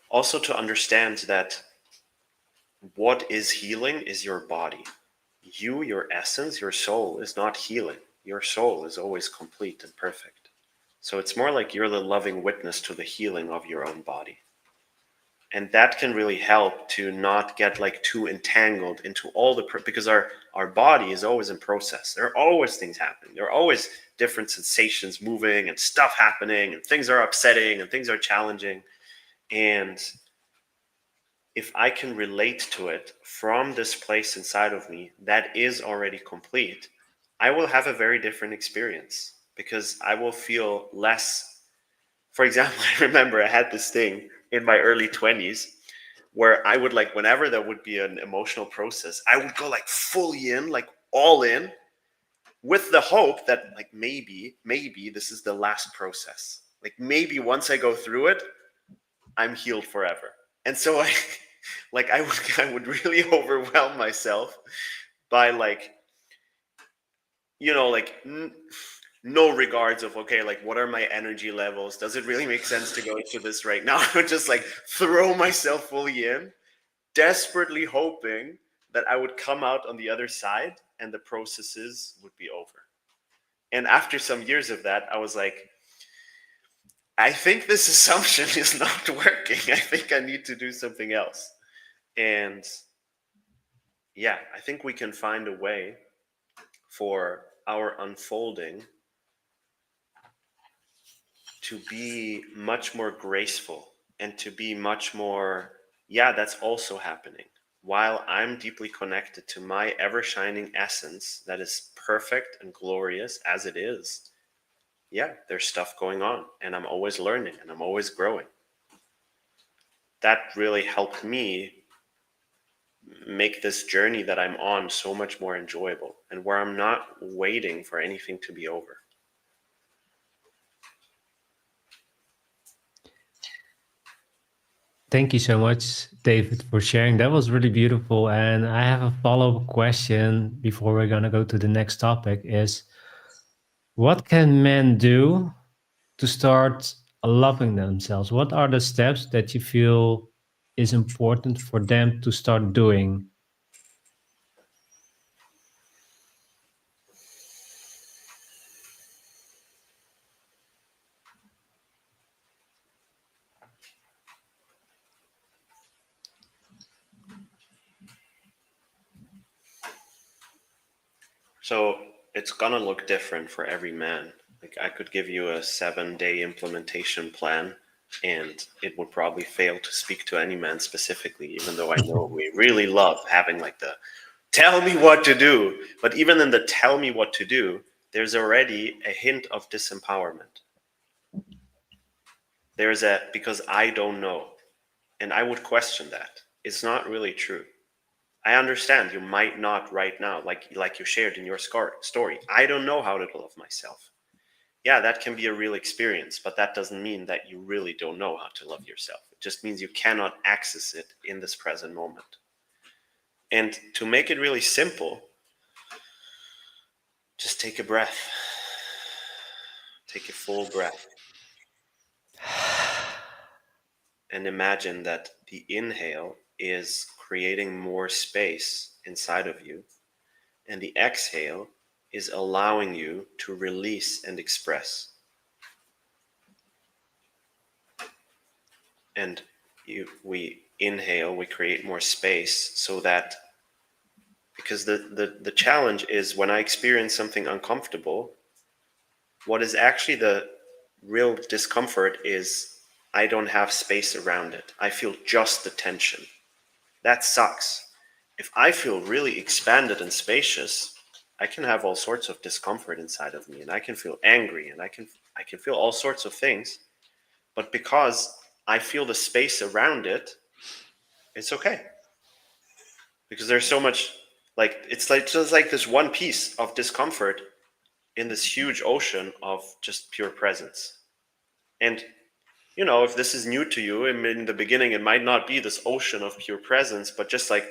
also to understand that what is healing is your body. You, your essence, your soul is not healing. Your soul is always complete and perfect. So it's more like you're the loving witness to the healing of your own body. And that can really help to not get like too entangled into all because our body is always in process. There are always things happening. There are always different sensations moving and stuff happening, and things are upsetting and things are challenging. And if I can relate to it from this place inside of me that is already complete, I will have a very different experience because I will feel less. For example, I remember I had this thing in my early 20s where I would like, whenever there would be an emotional process, I would go like fully in, like all in, with the hope that like maybe this is the last process. Like maybe once I go through it, I'm healed forever. And so I would really overwhelm myself by like, you know, like no regards of, okay, like what are my energy levels? Does it really make sense to go into this right now? Just like throw myself fully in, desperately hoping that I would come out on the other side and the processes would be over. And after some years of that, I was like, I think this assumption is not working. I think I need to do something else. And yeah, I think we can find a way for our unfolding to be much more graceful and to be much more, yeah, that's also happening. While I'm deeply connected to my ever-shining essence that is perfect and glorious as it is, yeah, there's stuff going on and I'm always learning and I'm always growing. That really helped me make this journey that I'm on so much more enjoyable, and where I'm not waiting for anything to be over. Thank you so much, David, for sharing. That was really beautiful. And I have a follow-up question before we're going to go to the next topic is, what can men do to start loving themselves? What are the steps that you feel is important for them to start doing? So it's gonna look different for every man. Like I could give you a 7-day implementation plan and it would probably fail to speak to any man specifically, even though I know we really love having like the tell me what to do. But even in the tell me what to do, there's already a hint of disempowerment. There's a because I don't know. And I would question that. It's not really true. I understand you might not right now, like you shared in your story. I don't know how to love myself. Yeah, that can be a real experience, but that doesn't mean that you really don't know how to love yourself. It just means you cannot access it in this present moment. And to make it really simple, just take a breath. Take a full breath. And imagine that the inhale is creating more space inside of you, and the exhale is allowing you to release and express. And we inhale, we create more space so that, because the challenge is when I experience something uncomfortable, what is actually the real discomfort is I don't have space around it. I feel just the tension. That sucks. If I feel really expanded and spacious, I can have all sorts of discomfort inside of me, and I can feel angry, and I can feel all sorts of things. But because I feel the space around it, it's okay. Because there's so much, like it's like just like this one piece of discomfort in this huge ocean of just pure presence. And you know, if this is new to you, in the beginning, it might not be this ocean of pure presence, but just like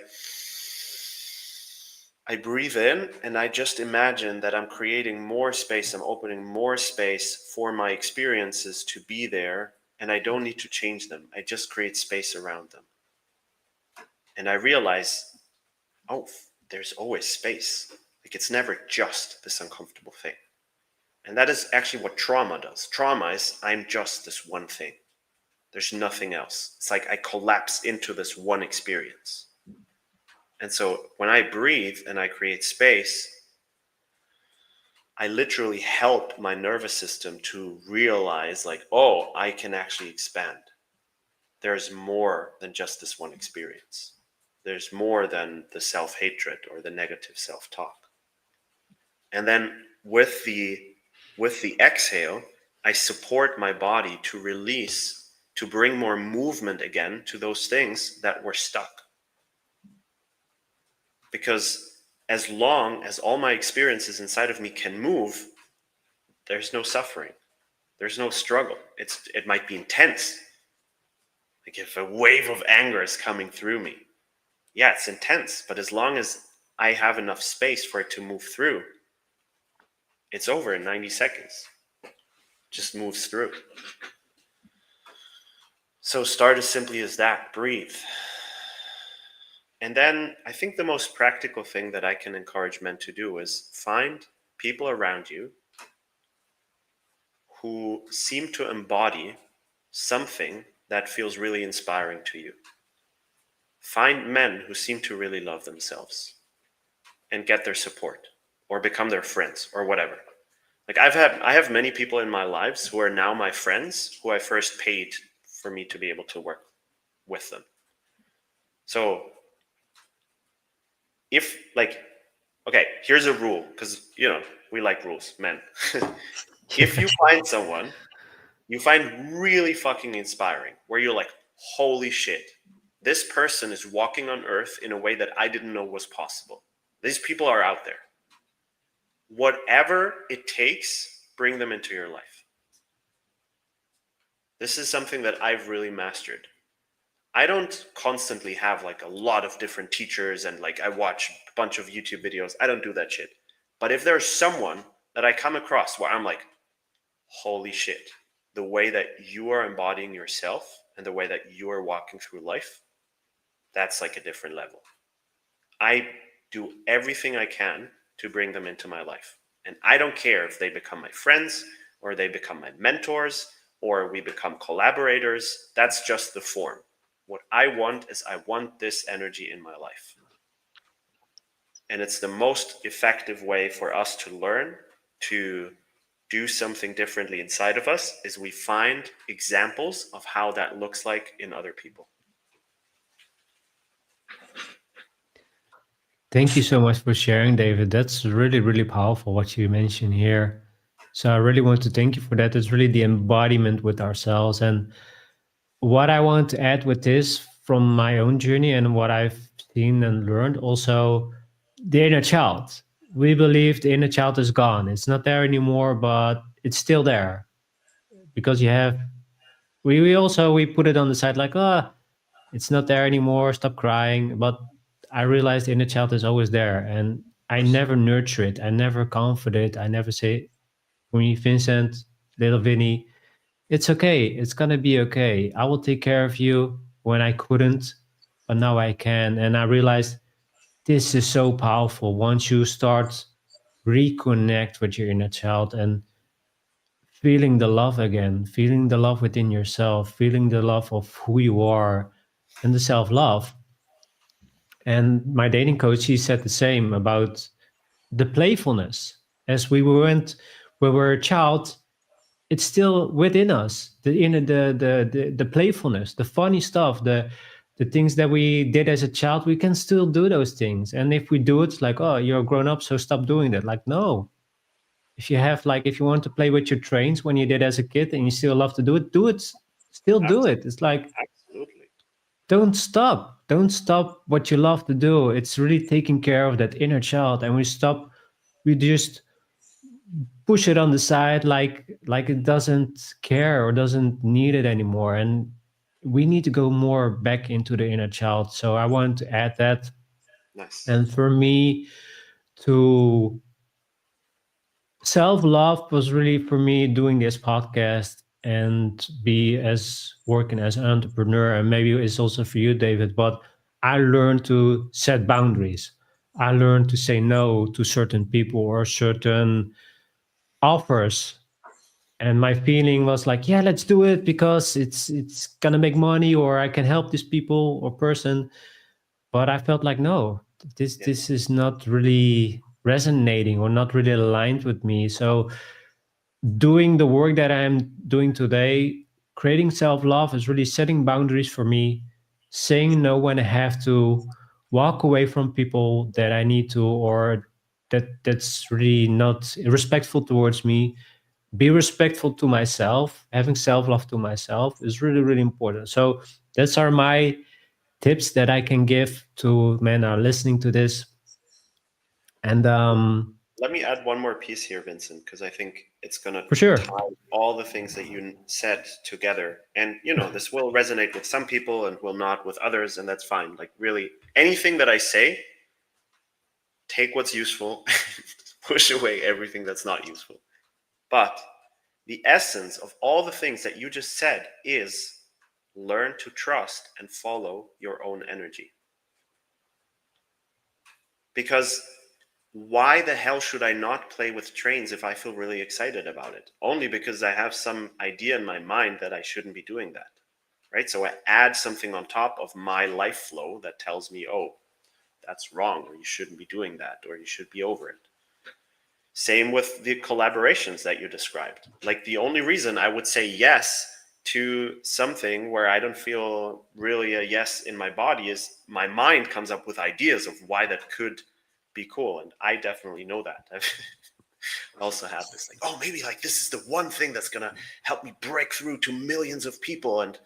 I breathe in and I just imagine that I'm creating more space. I'm opening more space for my experiences to be there, and I don't need to change them. I just create space around them. And I realize, oh, there's always space. Like it's never just this uncomfortable thing. And that is actually what trauma does. Trauma is I'm just this one thing. There's nothing else. It's like I collapse into this one experience. And so when I breathe and I create space, I literally help my nervous system to realize like, oh, I can actually expand. There's more than just this one experience. There's more than the self-hatred or the negative self-talk. And then with the exhale, I support my body to release, to bring more movement again to those things that were stuck. Because as long as all my experiences inside of me can move, there's no suffering. There's no struggle. It might be intense. Like if a wave of anger is coming through me, yeah, it's intense. But as long as I have enough space for it to move through, it's over in 90 seconds. Just moves through. So start as simply as that. Breathe. And then I think the most practical thing that I can encourage men to do is find people around you who seem to embody something that feels really inspiring to you. Find men who seem to really love themselves and get their support or become their friends or whatever. Like I have many people in my lives who are now my friends who I first paid for me to be able to work with them. So if okay, here's a rule, because we like rules, men. If you find someone you find really fucking inspiring, where you're like, holy shit, this person is walking on earth in a way that I didn't know was possible. These people are out there. Whatever it takes, bring them into your life. This is something that I've really mastered. I don't constantly have like a lot of different teachers and like I watch a bunch of YouTube videos. I don't do that shit. But if there's someone that I come across where I'm like, holy shit, the way that you are embodying yourself and the way that you are walking through life, that's like a different level. I do everything I can to bring them into my life. And I don't care if they become my friends or they become my mentors or we become collaborators. That's just the form. What I want is I want this energy in my life. And it's the most effective way for us to learn to do something differently inside of us is we find examples of how that looks like in other people. Thank you so much for sharing, David. That's really, really powerful what you mentioned here. So I really want to thank you for that. It's really the embodiment with ourselves. And what I want to add with this from my own journey and what I've seen and learned also, the inner child. We believe the inner child is gone. It's not there anymore, but it's still there. Because you have, we put it on the side like, it's not there anymore, stop crying. But I realized the inner child is always there. And I never nurture it. I never comfort it. I never say, for me, Vincent, little Vinny, it's okay. It's going to be okay. I will take care of you when I couldn't, but now I can. And I realized this is so powerful once you start reconnect with your inner child and feeling the love again, feeling the love within yourself, feeling the love of who you are and the self-love. And my dating coach, he said the same about the playfulness. As we went, when we were a child, it's still within us, the inner, the playfulness, the funny stuff, the things that we did as a child. We can still do those things, and if we do it, it's like, oh, you're grown up, so stop doing that. Like, no. If you have, like, if you want to play with your trains when you did as a kid and you still love to do it, do it. Still do it. It's like, Absolutely. don't stop what you love to do. It's really taking care of that inner child, and we just push it on the side like it doesn't care or doesn't need it anymore. And we need to go more back into the inner child. So I want to add that. Nice. And for me, to self-love was really, for me, doing this podcast and be as working as an entrepreneur. And maybe it's also for you, David, but I learned to set boundaries. I learned to say no to certain people or certain offers. And my feeling was like, yeah, let's do it because it's gonna make money, or I can help this people or person. But I felt like, no, this is not really resonating or not really aligned with me. So doing the work that I'm doing today, creating self-love, is really setting boundaries for me, saying no when I have to, walk away from people that I need to, or that's really not respectful towards me. Be respectful to myself. Having self-love to myself is really, really important. So that's are my tips that I can give to men are listening to this. And Let me add one more piece here, Vincent, because I think it's going to for sure, tie all the things that you said together. And, this will resonate with some people and will not with others, and that's fine. Like, really, anything that I say, take what's useful, push away everything that's not useful. But the essence of all the things that you just said is learn to trust and follow your own energy. Because why the hell should I not play with trains if I feel really excited about it? Only because I have some idea in my mind that I shouldn't be doing that, right? So I add something on top of my life flow that tells me, oh, that's wrong, or you shouldn't be doing that, or you should be over it. Same with the collaborations that you described. Like, the only reason I would say yes to something where I don't feel really a yes in my body is my mind comes up with ideas of why that could be cool. And I definitely know that. I also have this like, oh, maybe like this is the one thing that's going to help me break through to millions of people. And,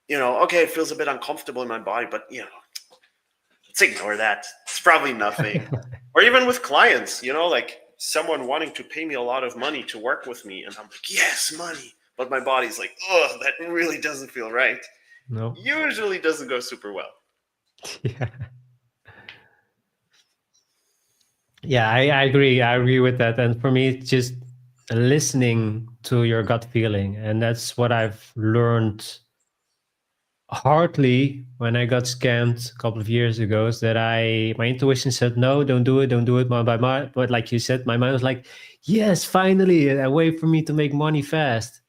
you know, okay, it feels a bit uncomfortable in my body, but, you know, let's ignore that. It's probably nothing. Or even with clients, you know, like someone wanting to pay me a lot of money to work with me. And I'm like, yes, money. But my body's like, oh, that really doesn't feel right. No. Usually doesn't go super well. Yeah. Yeah, I agree. I agree with that. And for me, it's just listening to your gut feeling. And that's what I've learned hardly when I got scammed a couple of years ago, is that my intuition said, no, don't do it, don't do it. But like you said, my mind was like, yes, finally, a way for me to make money fast.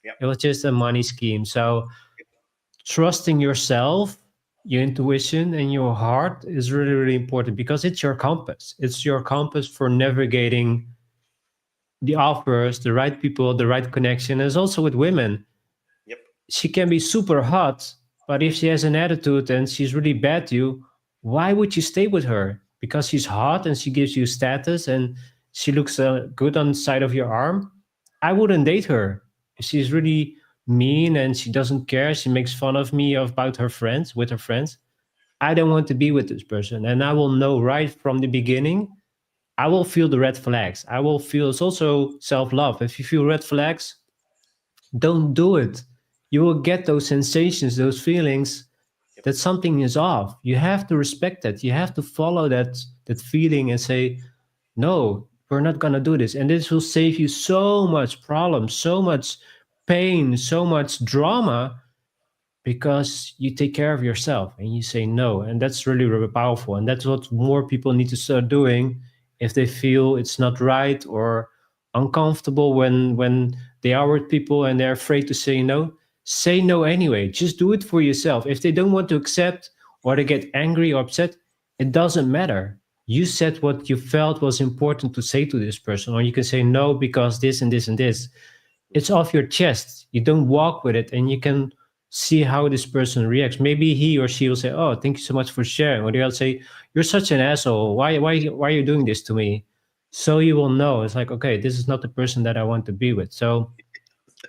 Yep. It was just a money scheme. So trusting yourself, your intuition, and your heart is really, really important, because it's your compass. It's your compass for navigating the offers, the right people, the right connection. As also with women, Yep. she can be super hot, but if she has an attitude and she's really bad to you, why would you stay with her? Because she's hot and she gives you status and she looks good on the side of your arm? I wouldn't date her. If she's really mean and she doesn't care, she makes fun of me about her friends, with her friends, I don't want to be with this person. And I will know right from the beginning, I will feel the red flags. I will feel, it's also self-love. If you feel red flags, don't do it. You will get those sensations, those feelings that something is off. You have to respect that. You have to follow that feeling and say, no, we're not going to do this. And this will save you so much problems, so much pain, so much drama, because you take care of yourself and you say no. And that's really, really powerful. And that's what more people need to start doing if they feel it's not right or uncomfortable when they are with people and they're afraid to say no. Say no anyway. Just do it for yourself. If they don't want to accept, or they get angry or upset, it doesn't matter. You said what you felt was important to say to this person, or you can say no because this and this and this. It's off your chest. You don't walk with it, and you can see how this person reacts. Maybe he or she will say, oh, thank you so much for sharing. Or they'll say, you're such an asshole. Why are you doing this to me? So you will know. It's like, okay, this is not the person that I want to be with. So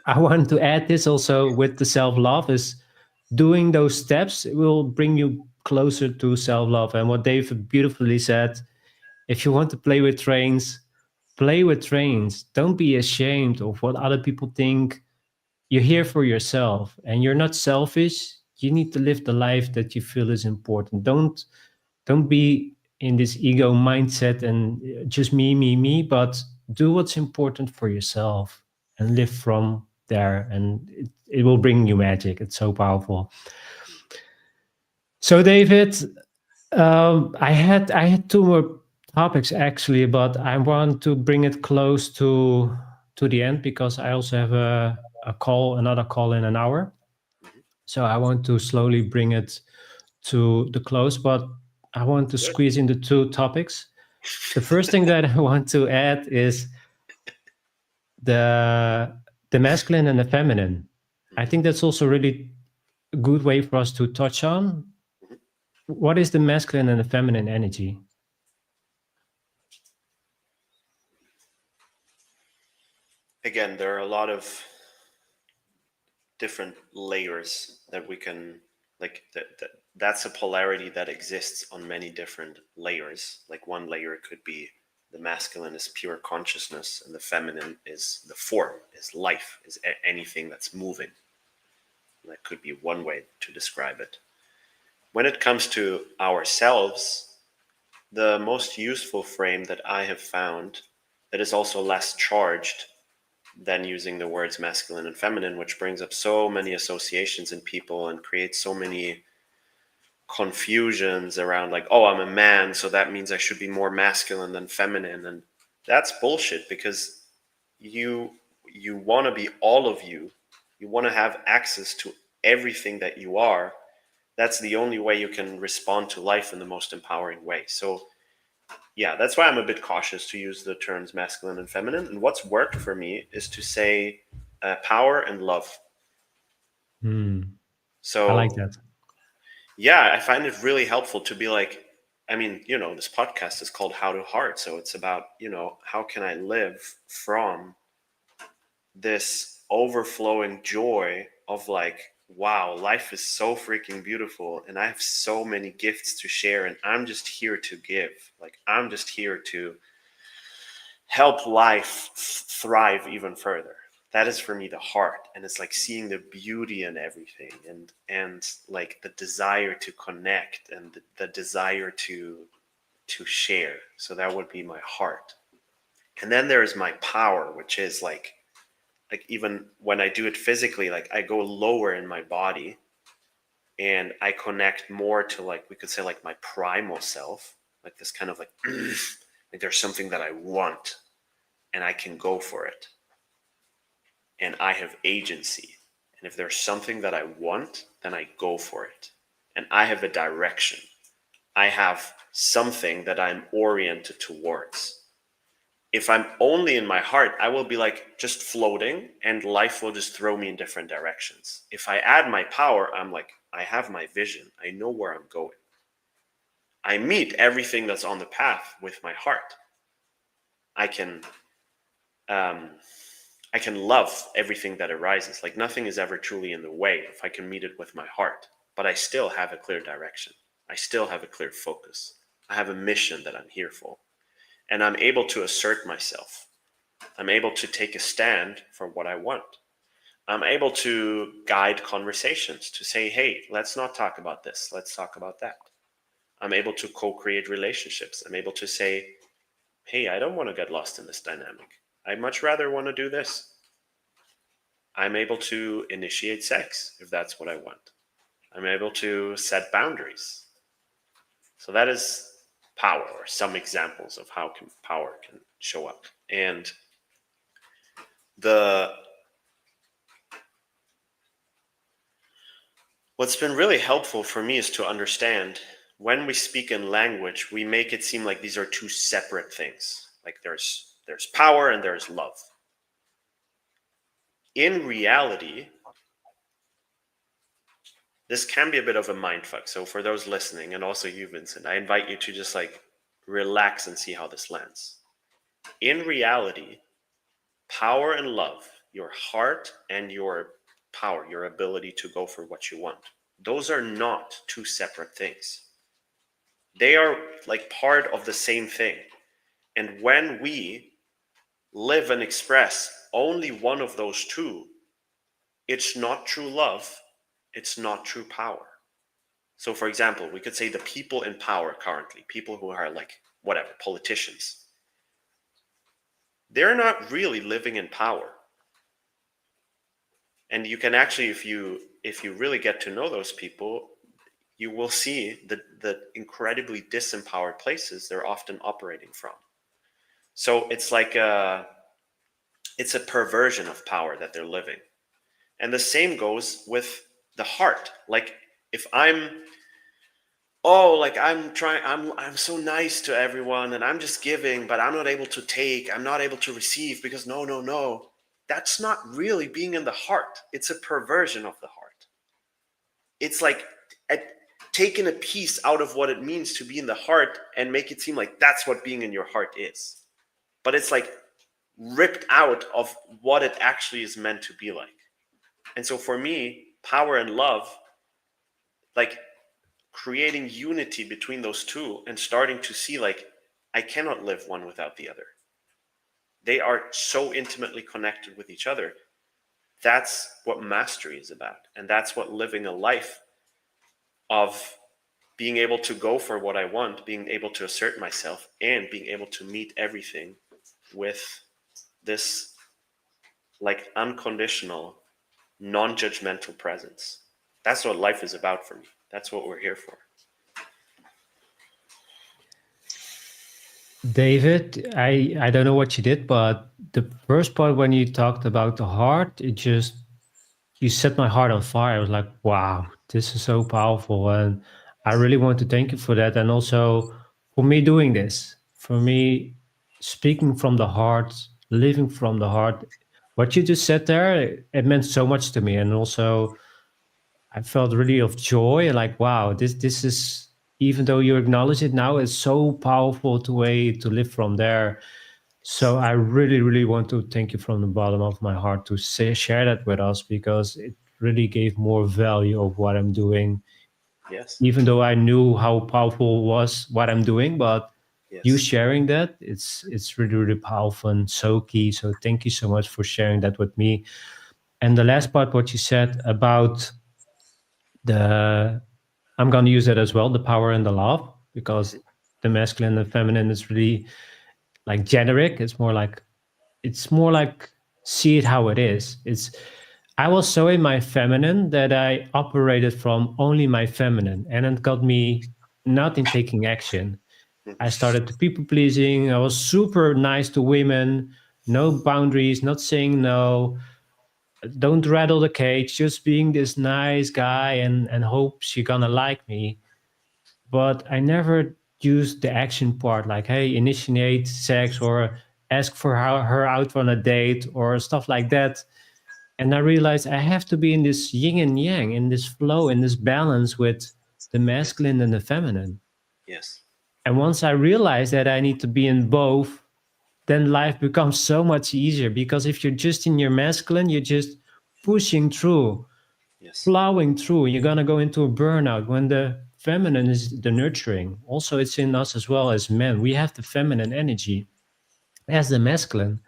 I want to add this also with the self-love, is doing those steps. It will bring you closer to self-love. And what Dave beautifully said, if you want to play with trains, play with trains. Don't be ashamed of what other people think. You're here for yourself and you're not selfish. You need to live the life that you feel is important. Don't be in this ego mindset and just me, but do what's important for yourself and live from there, and it will bring you magic. It's so powerful. So David, I had two more topics actually, but I want to bring it close to the end, because I also have another call in an hour. So I want to slowly bring it to the close, but I want to squeeze in the two topics. The first thing that I want to add is the masculine and the feminine. I think that's also really a good way for us to touch on. What is the masculine and the feminine energy? Again, there are a lot of different layers that we can, like, that's a polarity that exists on many different layers. Like, one layer could be the masculine is pure consciousness and the feminine is the form, is life, is anything that's moving. That could be one way to describe it. When it comes to ourselves, the most useful frame that I have found that is also less charged than using the words masculine and feminine, which brings up so many associations in people and creates so many confusions around like, oh, I'm a man, so that means I should be more masculine than feminine. And that's bullshit, because you want to be all of you. You want to have access to everything that you are. That's the only way you can respond to life in the most empowering way. So yeah, that's why I'm a bit cautious to use the terms masculine and feminine. And what's worked for me is to say power and love. So I like that. yeah, I find it really helpful to be like, I mean, this podcast is called How to Heart. So it's about, how can I live from this overflowing joy of like, wow, life is so freaking beautiful and I have so many gifts to share and I'm just here to give. Like, I'm just here to help life thrive even further. That is for me the heart. And it's like seeing the beauty in everything and like the desire to connect and the desire to share. So that would be my heart. And then there's my power, which is like even when I do it physically, like I go lower in my body and I connect more to, like, we could say like my primal self, like this kind of like, like there's something that I want and I can go for it. And I have agency. And if there's something that I want, then I go for it. And I have a direction. I have something that I'm oriented towards. If I'm only in my heart, I will be like just floating and life will just throw me in different directions. If I add my power, I'm like, I have my vision. I know where I'm going. I meet everything that's on the path with my heart. I can love everything that arises. Like nothing is ever truly in the way if I can meet it with my heart, but I still have a clear direction. I still have a clear focus. I have a mission that I'm here for. And I'm able to assert myself. I'm able to take a stand for what I want. I'm able to guide conversations to say, hey, let's not talk about this. Let's talk about that. I'm able to co-create relationships. I'm able to say, hey, I don't want to get lost in this dynamic. I'd much rather want to do this. I'm able to initiate sex if that's what I want. I'm able to set boundaries. So that is power, or some examples of how power can show up. And what's been really helpful for me is to understand when we speak in language, we make it seem like these are two separate things. Like there's power and there's love. In reality, this can be a bit of a mindfuck. So for those listening, and also you, Vincent, I invite you to just like relax and see how this lands. In reality, power and love, your heart and your power, your ability to go for what you want, those are not two separate things. They are like part of the same thing. And when we live and express only one of those two, it's not true love, it's not true power. So for example, we could say the people in power currently, people who are like, whatever, politicians, they're not really living in power. And you can actually, if you really get to know those people, you will see the incredibly disempowered places they're often operating from. So it's like it's a perversion of power that they're living. And the same goes with the heart. Like if I'm so nice to everyone and I'm just giving, but I'm not able to take, I'm not able to receive because no. That's not really being in the heart. It's a perversion of the heart. It's like taking a piece out of what it means to be in the heart and make it seem like that's what being in your heart is. But it's like ripped out of what it actually is meant to be like. And so for me, power and love, like creating unity between those two and starting to see like I cannot live one without the other. They are so intimately connected with each other. That's what mastery is about. And that's what living a life of being able to go for what I want, being able to assert myself, and being able to meet everything with this like unconditional, non-judgmental presence. That's what life is about for me. That's what we're here for. David, I don't know what you did, but the first part when you talked about the heart, you set my heart on fire. I was like, wow, this is so powerful. And I really want to thank you for that. And also for me doing this, for me speaking from the heart, living from the heart. What you just said there, it meant so much to me. And also I felt really of joy, like, wow, this is, even though you acknowledge it now, it's so powerful to way to live from there. So I really, really want to thank you from the bottom of my heart to share that with us, because it really gave more value of what I'm doing. Yes. Even though I knew how powerful was what I'm doing, but you Yes. sharing that, it's really, really powerful and so key. So thank you so much for sharing that with me. And the last part, what you said about the, I'm going to use it as well, the power and the love, because the masculine and feminine is really like generic. It's more like see it how it is. It's, I was so in my feminine that I operated from only my feminine, and it got me not in taking action. I started to people pleasing. I was super nice to women, no boundaries, not saying no, don't rattle the cage, just being this nice guy and hope she gonna like me. But I never used the action part, like, hey, initiate sex or ask for her out on a date or stuff like that. And I realized I have to be in this yin and yang, in this flow, in this balance with the masculine and the feminine. Yes. And once I realized that I need to be in both, then life becomes so much easier. Because if you're just in your masculine, you're just pushing through, Yes. plowing through, you're going to go into a burnout. When the feminine is the nurturing, also it's in us as well as men. We have the feminine energy as the masculine.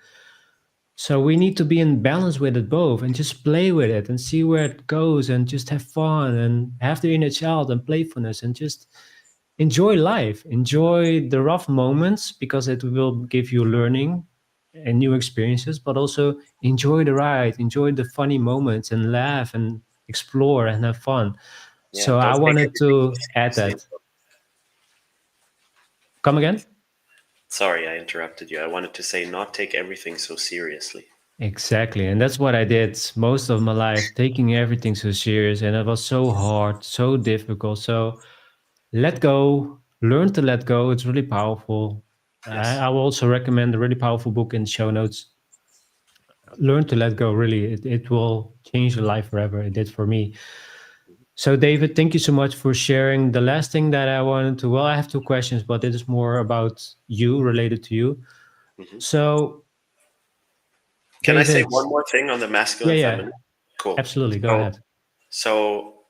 So we need to be in balance with it both and just play with it and see where it goes and just have fun and have the inner child and playfulness and just enjoy life, enjoy the rough moments, because it will give you learning and new experiences, but also enjoy the ride, enjoy the funny moments and laugh and explore and have fun. Yeah. So I Don't take wanted everything to so add seriously. that. Come again? Sorry, I interrupted you. I wanted to say not take everything so seriously. Exactly. And that's what I did most of my life, taking everything so serious. And it was so hard, so difficult. So let go, learn to let go. It's really powerful. Yes. I will also recommend a really powerful book in the show notes. Learn to let go. Really, it will change your life forever. It did for me. So, David, thank you so much for sharing. The last thing that I wanted to, well, I have two questions, but it is more about you, related to you. Mhm. So, Can I say David, one more thing on the yeah, masculine yeah, feminine? Cool. absolutely. Go So, ahead. so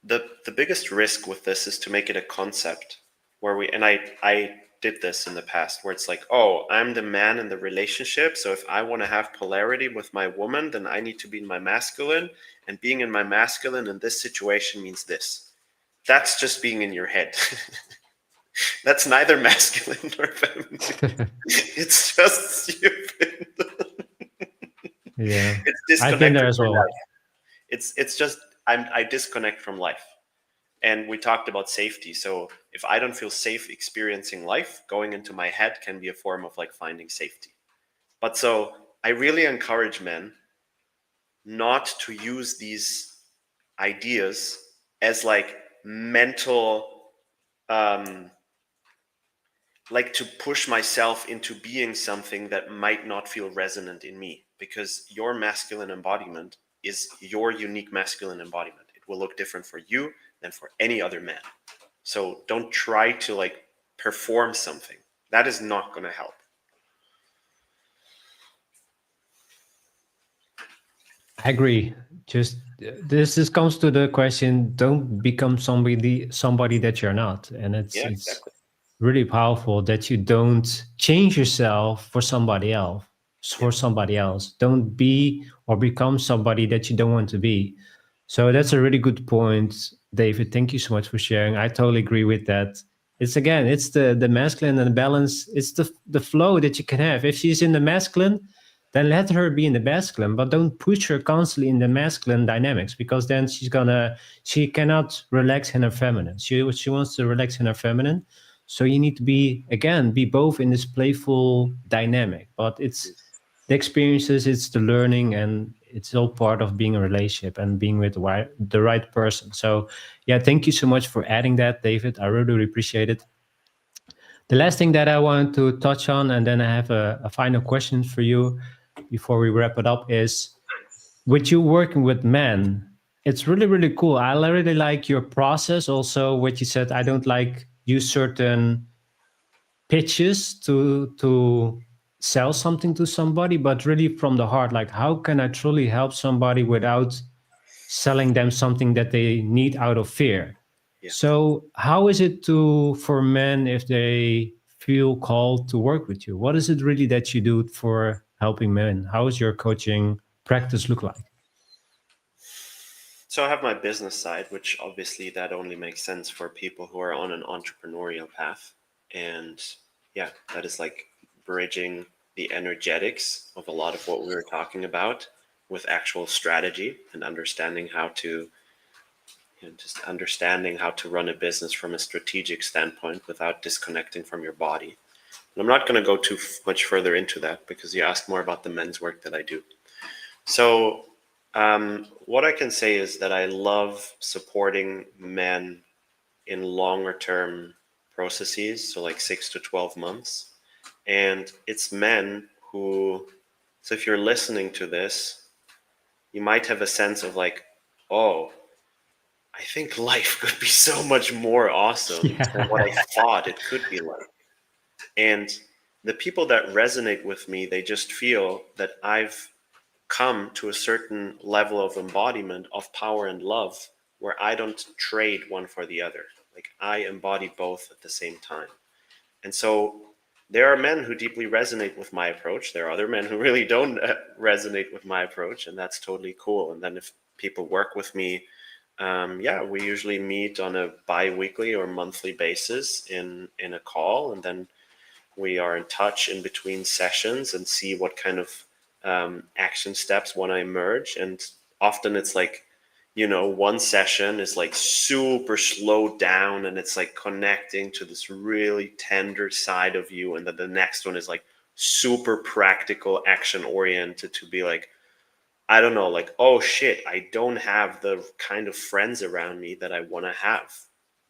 the biggest risk with this is to make it a concept where we, and I did this in the past, where it's like, oh, I'm the man in the relationship, so if I want to have polarity with my woman, then I need to be in my masculine, and being in my masculine in this situation means this. That's just being in your head. That's neither masculine nor feminine. It's just stupid. Yeah, It's I've been there disconnected as from well. life. It's just I disconnect from life. And we talked about safety. So if I don't feel safe experiencing life, going into my head can be a form of like finding safety. But so I really encourage men not to use these ideas as like mental, like to push myself into being something that might not feel resonant in me, because your masculine embodiment is your unique masculine embodiment. It will look different for you than for any other man. So don't try to like perform something. That is not going to help. I agree. Just this comes to the question: don't become somebody that you're not, and Yeah, it's exactly. really powerful that you don't change yourself for somebody else. Yeah. For somebody else, don't be or become somebody that you don't want to be. So that's a really good point, David. Thank you so much for sharing. I totally agree with that. It's again, it's the masculine and the balance. It's the flow that you can have. If she's in the masculine, then let her be in the masculine, but don't push her constantly in the masculine dynamics, because then she cannot relax in her feminine. She wants to relax in her feminine. So you need to be both in this playful dynamic, but it's the experiences, it's the learning, and it's all part of being a relationship and being with the right person. So yeah, thank you so much for adding that, David. I really appreciate it. The last thing that I want to touch on, and then I have a final question for you before we wrap it up, is with you working with men, it's really, really cool. I really like your process. Also, what you said, I don't like use certain pitches to sell something to somebody, but really from the heart, like how can I truly help somebody without selling them something that they need out of fear? Yeah. So how is it for men if they feel called to work with you? What is it really that you do for helping men? How is your coaching practice look like? So I have my business side, which obviously that only makes sense for people who are on an entrepreneurial path. And yeah, that is like bridging the energetics of a lot of what we were talking about with actual strategy and understanding how to run a business from a strategic standpoint without disconnecting from your body. And I'm not going to go too much further into that because you asked more about the men's work that I do. So what I can say is that I love supporting men in longer term processes, so like 6 to 12 months. And it's men who, so if you're listening to this, you might have a sense of like, oh, I think life could be so much more awesome than what I thought it could be like. And the people that resonate with me, they just feel that I've come to a certain level of embodiment of power and love where I don't trade one for the other. Like I embody both at the same time. And so there are men who deeply resonate with my approach. There are other men who really don't resonate with my approach, and that's totally cool. And then if people work with me, we usually meet on a bi-weekly or monthly basis in a call, and then we are in touch in between sessions and see what kind of action steps want to emerge. And often it's like, one session is like super slowed down and it's like connecting to this really tender side of you. And then the next one is like super practical, action oriented to be like, I don't know, like, oh shit, I don't have the kind of friends around me that I want to have.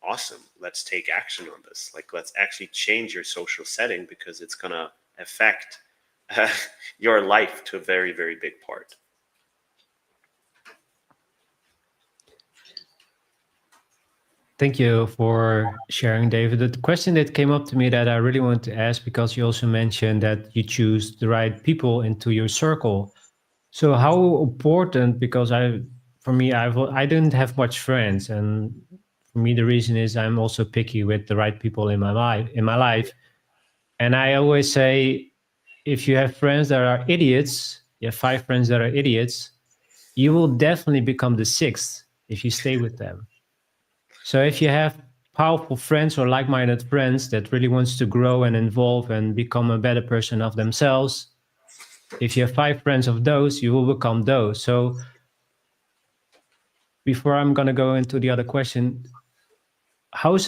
Awesome. Let's take action on this. Like, let's actually change your social setting because it's going to affect your life to a very, very big part. Thank you for sharing, David. The question that came up to me that I really want to ask, because you also mentioned that you choose the right people into your circle. So how important, because I didn't have much friends, and for me the reason is I'm also picky with the right people in my life. And I always say, if you have friends that are idiots, you have 5 friends that are idiots, you will definitely become the 6th if you stay with them. So if you have powerful friends or like-minded friends that really wants to grow and evolve and become a better person of themselves, if you have 5 friends of those, you will become those. So before I'm going to go into the other question, how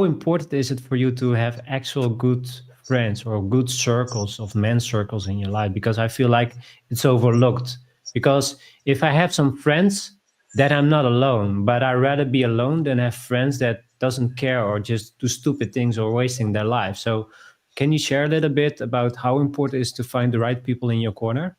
important is it for you to have actual good friends or good circles of men's circles in your life? Because I feel like it's overlooked. Because if I have some friends, then I'm not alone, but I'd rather be alone than have friends that doesn't care or just do stupid things or wasting their life. So can you share a little bit about how important it is to find the right people in your corner?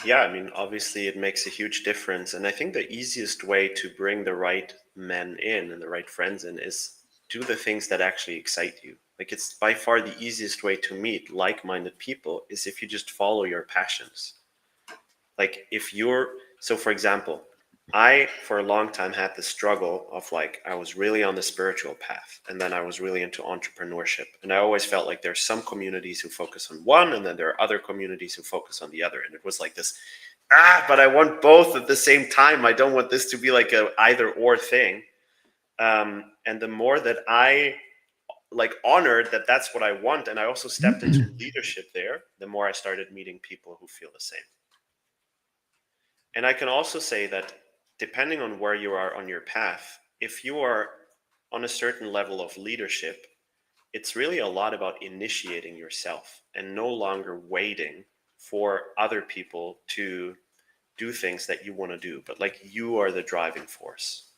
Yeah, I mean, obviously it makes a huge difference. And I think the easiest way to bring the right men in and the right friends in is do the things that actually excite you. Like it's by far the easiest way to meet like-minded people is if you just follow your passions. Like so for example, I for a long time had the struggle of like I was really on the spiritual path and then I was really into entrepreneurship. And I always felt like there's some communities who focus on one and then there are other communities who focus on the other. And it was like this but I want both at the same time. I don't want this to be like a either or thing. And the more that I like honored that that's what I want, and I also stepped into leadership there, the more I started meeting people who feel the same. And I can also say that depending on where you are on your path, if you are on a certain level of leadership, it's really a lot about initiating yourself and no longer waiting for other people to do things that you want to do, but like you are the driving force.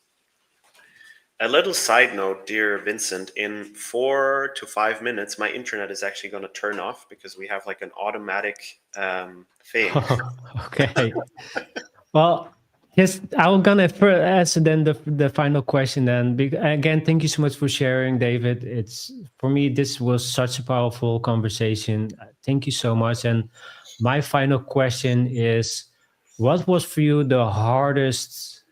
A little side note, dear Vincent, in 4 to 5 minutes, my internet is actually going to turn off because we have like an automatic thing. Okay. Well, yes, I'm gonna ask then the final question. Then again, thank you so much for sharing, David. It's for me, this was such a powerful conversation. Thank you so much. And my final question is, what was for you the hardest,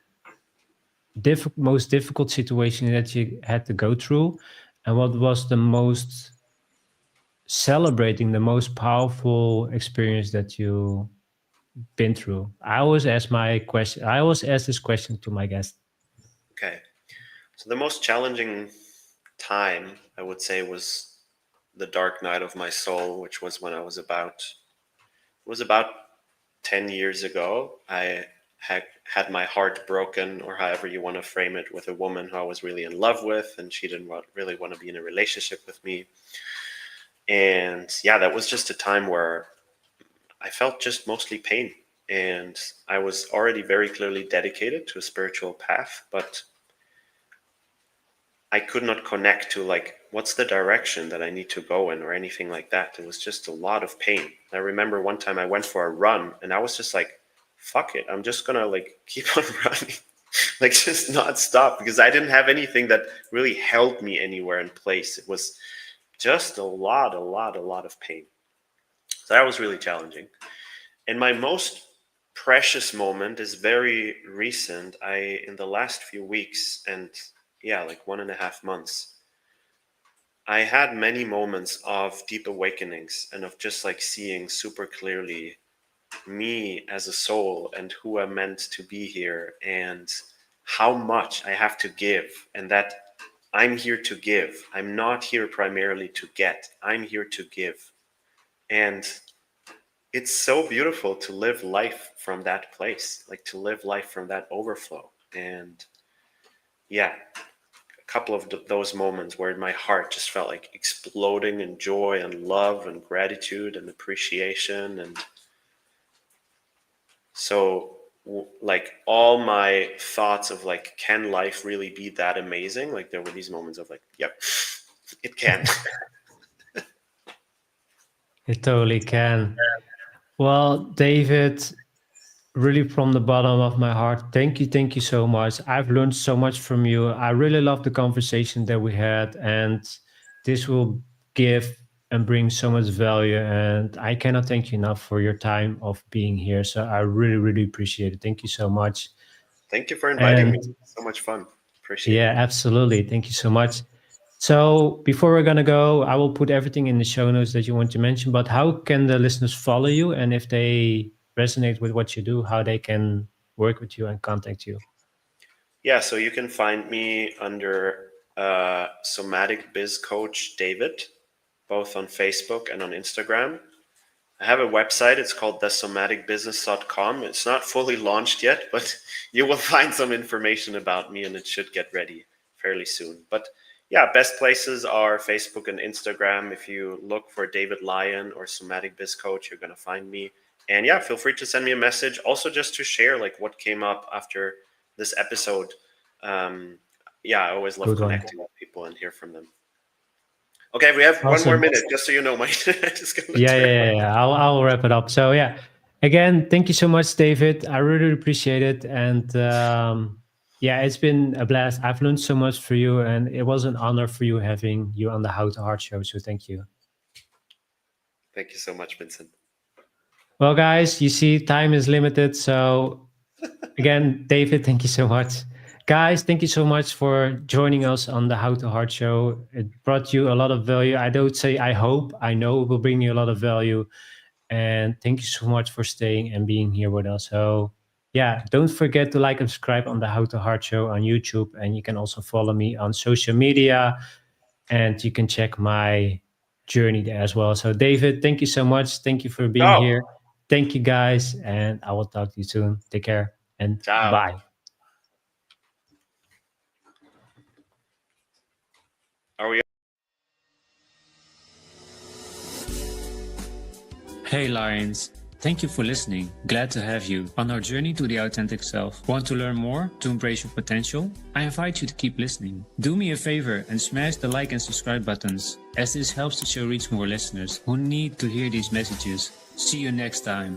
most difficult situation that you had to go through, and what was the most celebrating, the most powerful experience that you been through? I always ask this question to my guests. Okay. So the most challenging time, I would say, was the dark night of my soul, which was when I was about 10 years ago. I had my heart broken, or however you want to frame it, with a woman who I was really in love with, and she didn't really want to be in a relationship with me. And yeah, that was just a time where I felt just mostly pain. And I was already very clearly dedicated to a spiritual path, but I could not connect to like, what's the direction that I need to go in or anything like that. It was just a lot of pain. I remember one time I went for a run and I was just like, fuck it. I'm just going to like keep on running, like just not stop, because I didn't have anything that really held me anywhere in place. It was just a lot of pain. So that was really challenging. And my most precious moment is very recent. In the last few weeks, and yeah, like 1.5 months, I had many moments of deep awakenings and of just like seeing super clearly me as a soul and who I'm meant to be here and how much I have to give, and that I'm here to give. I'm not here primarily to get. I'm here to give. And it's so beautiful to live life from that place, like to live life from that overflow. And yeah, a couple of those moments where my heart just felt like exploding in joy and love and gratitude and appreciation. And so like all my thoughts of like, can life really be that amazing? Like there were these moments of like, yep, it can. It totally can. Well, David, really from the bottom of my heart, thank you so much. I've learned so much from you. I really love the conversation that we had, and this will give and bring so much value, and I cannot thank you enough for your time of being here. So I really appreciate it. Thank you so much. Thank you for inviting me. So much fun. Appreciate it. Yeah, absolutely. Thank you so much. So before we're going to go, I will put everything in the show notes that you want to mention, but how can the listeners follow you? And if they resonate with what you do, how they can work with you and contact you? Yeah, so you can find me under Somatic Biz Coach David, both on Facebook and on Instagram. I have a website. It's called 𝐻𝐸somaticbusiness.com. It's not fully launched yet, but you will find some information about me and it should get ready fairly soon. But yeah, best places are Facebook and Instagram. If you look for David Lyon or Somatic Biz Coach, you're going to find me. And yeah, feel free to send me a message. Also, just to share like what came up after this episode. Yeah, I always love connecting with people and hear from them. Okay, we have Awesome. 1 more minute, just so you know. My just gonna yeah. I'll wrap it up. So yeah, again, thank you so much, David. I really appreciate it. And yeah, it's been a blast. I've learned so much for you, and it was an honor for you having you on the How to Heart show. So thank you. Thank you so much, Vincent. Well, guys, you see, time is limited. So again, David, thank you so much. Guys, thank you so much for joining us on the How to Heart show. It brought you a lot of value. I don't say I hope, I know it will bring you a lot of value. And thank you so much for staying and being here with us. So yeah, don't forget to like and subscribe on the How to Heart Show on YouTube. And you can also follow me on social media. And you can check my journey there as well. So David, thank you so much. Thank you for being here. Thank you guys. And I will talk to you soon. Take care and Ciao. bye. Are we? Hey Lions, thank you for listening. Glad to have you on our journey to the authentic self. Want to learn more to embrace your potential? I invite you to keep listening. Do me a favor and smash the like and subscribe buttons, as this helps the show reach more listeners who need to hear these messages. See you next time.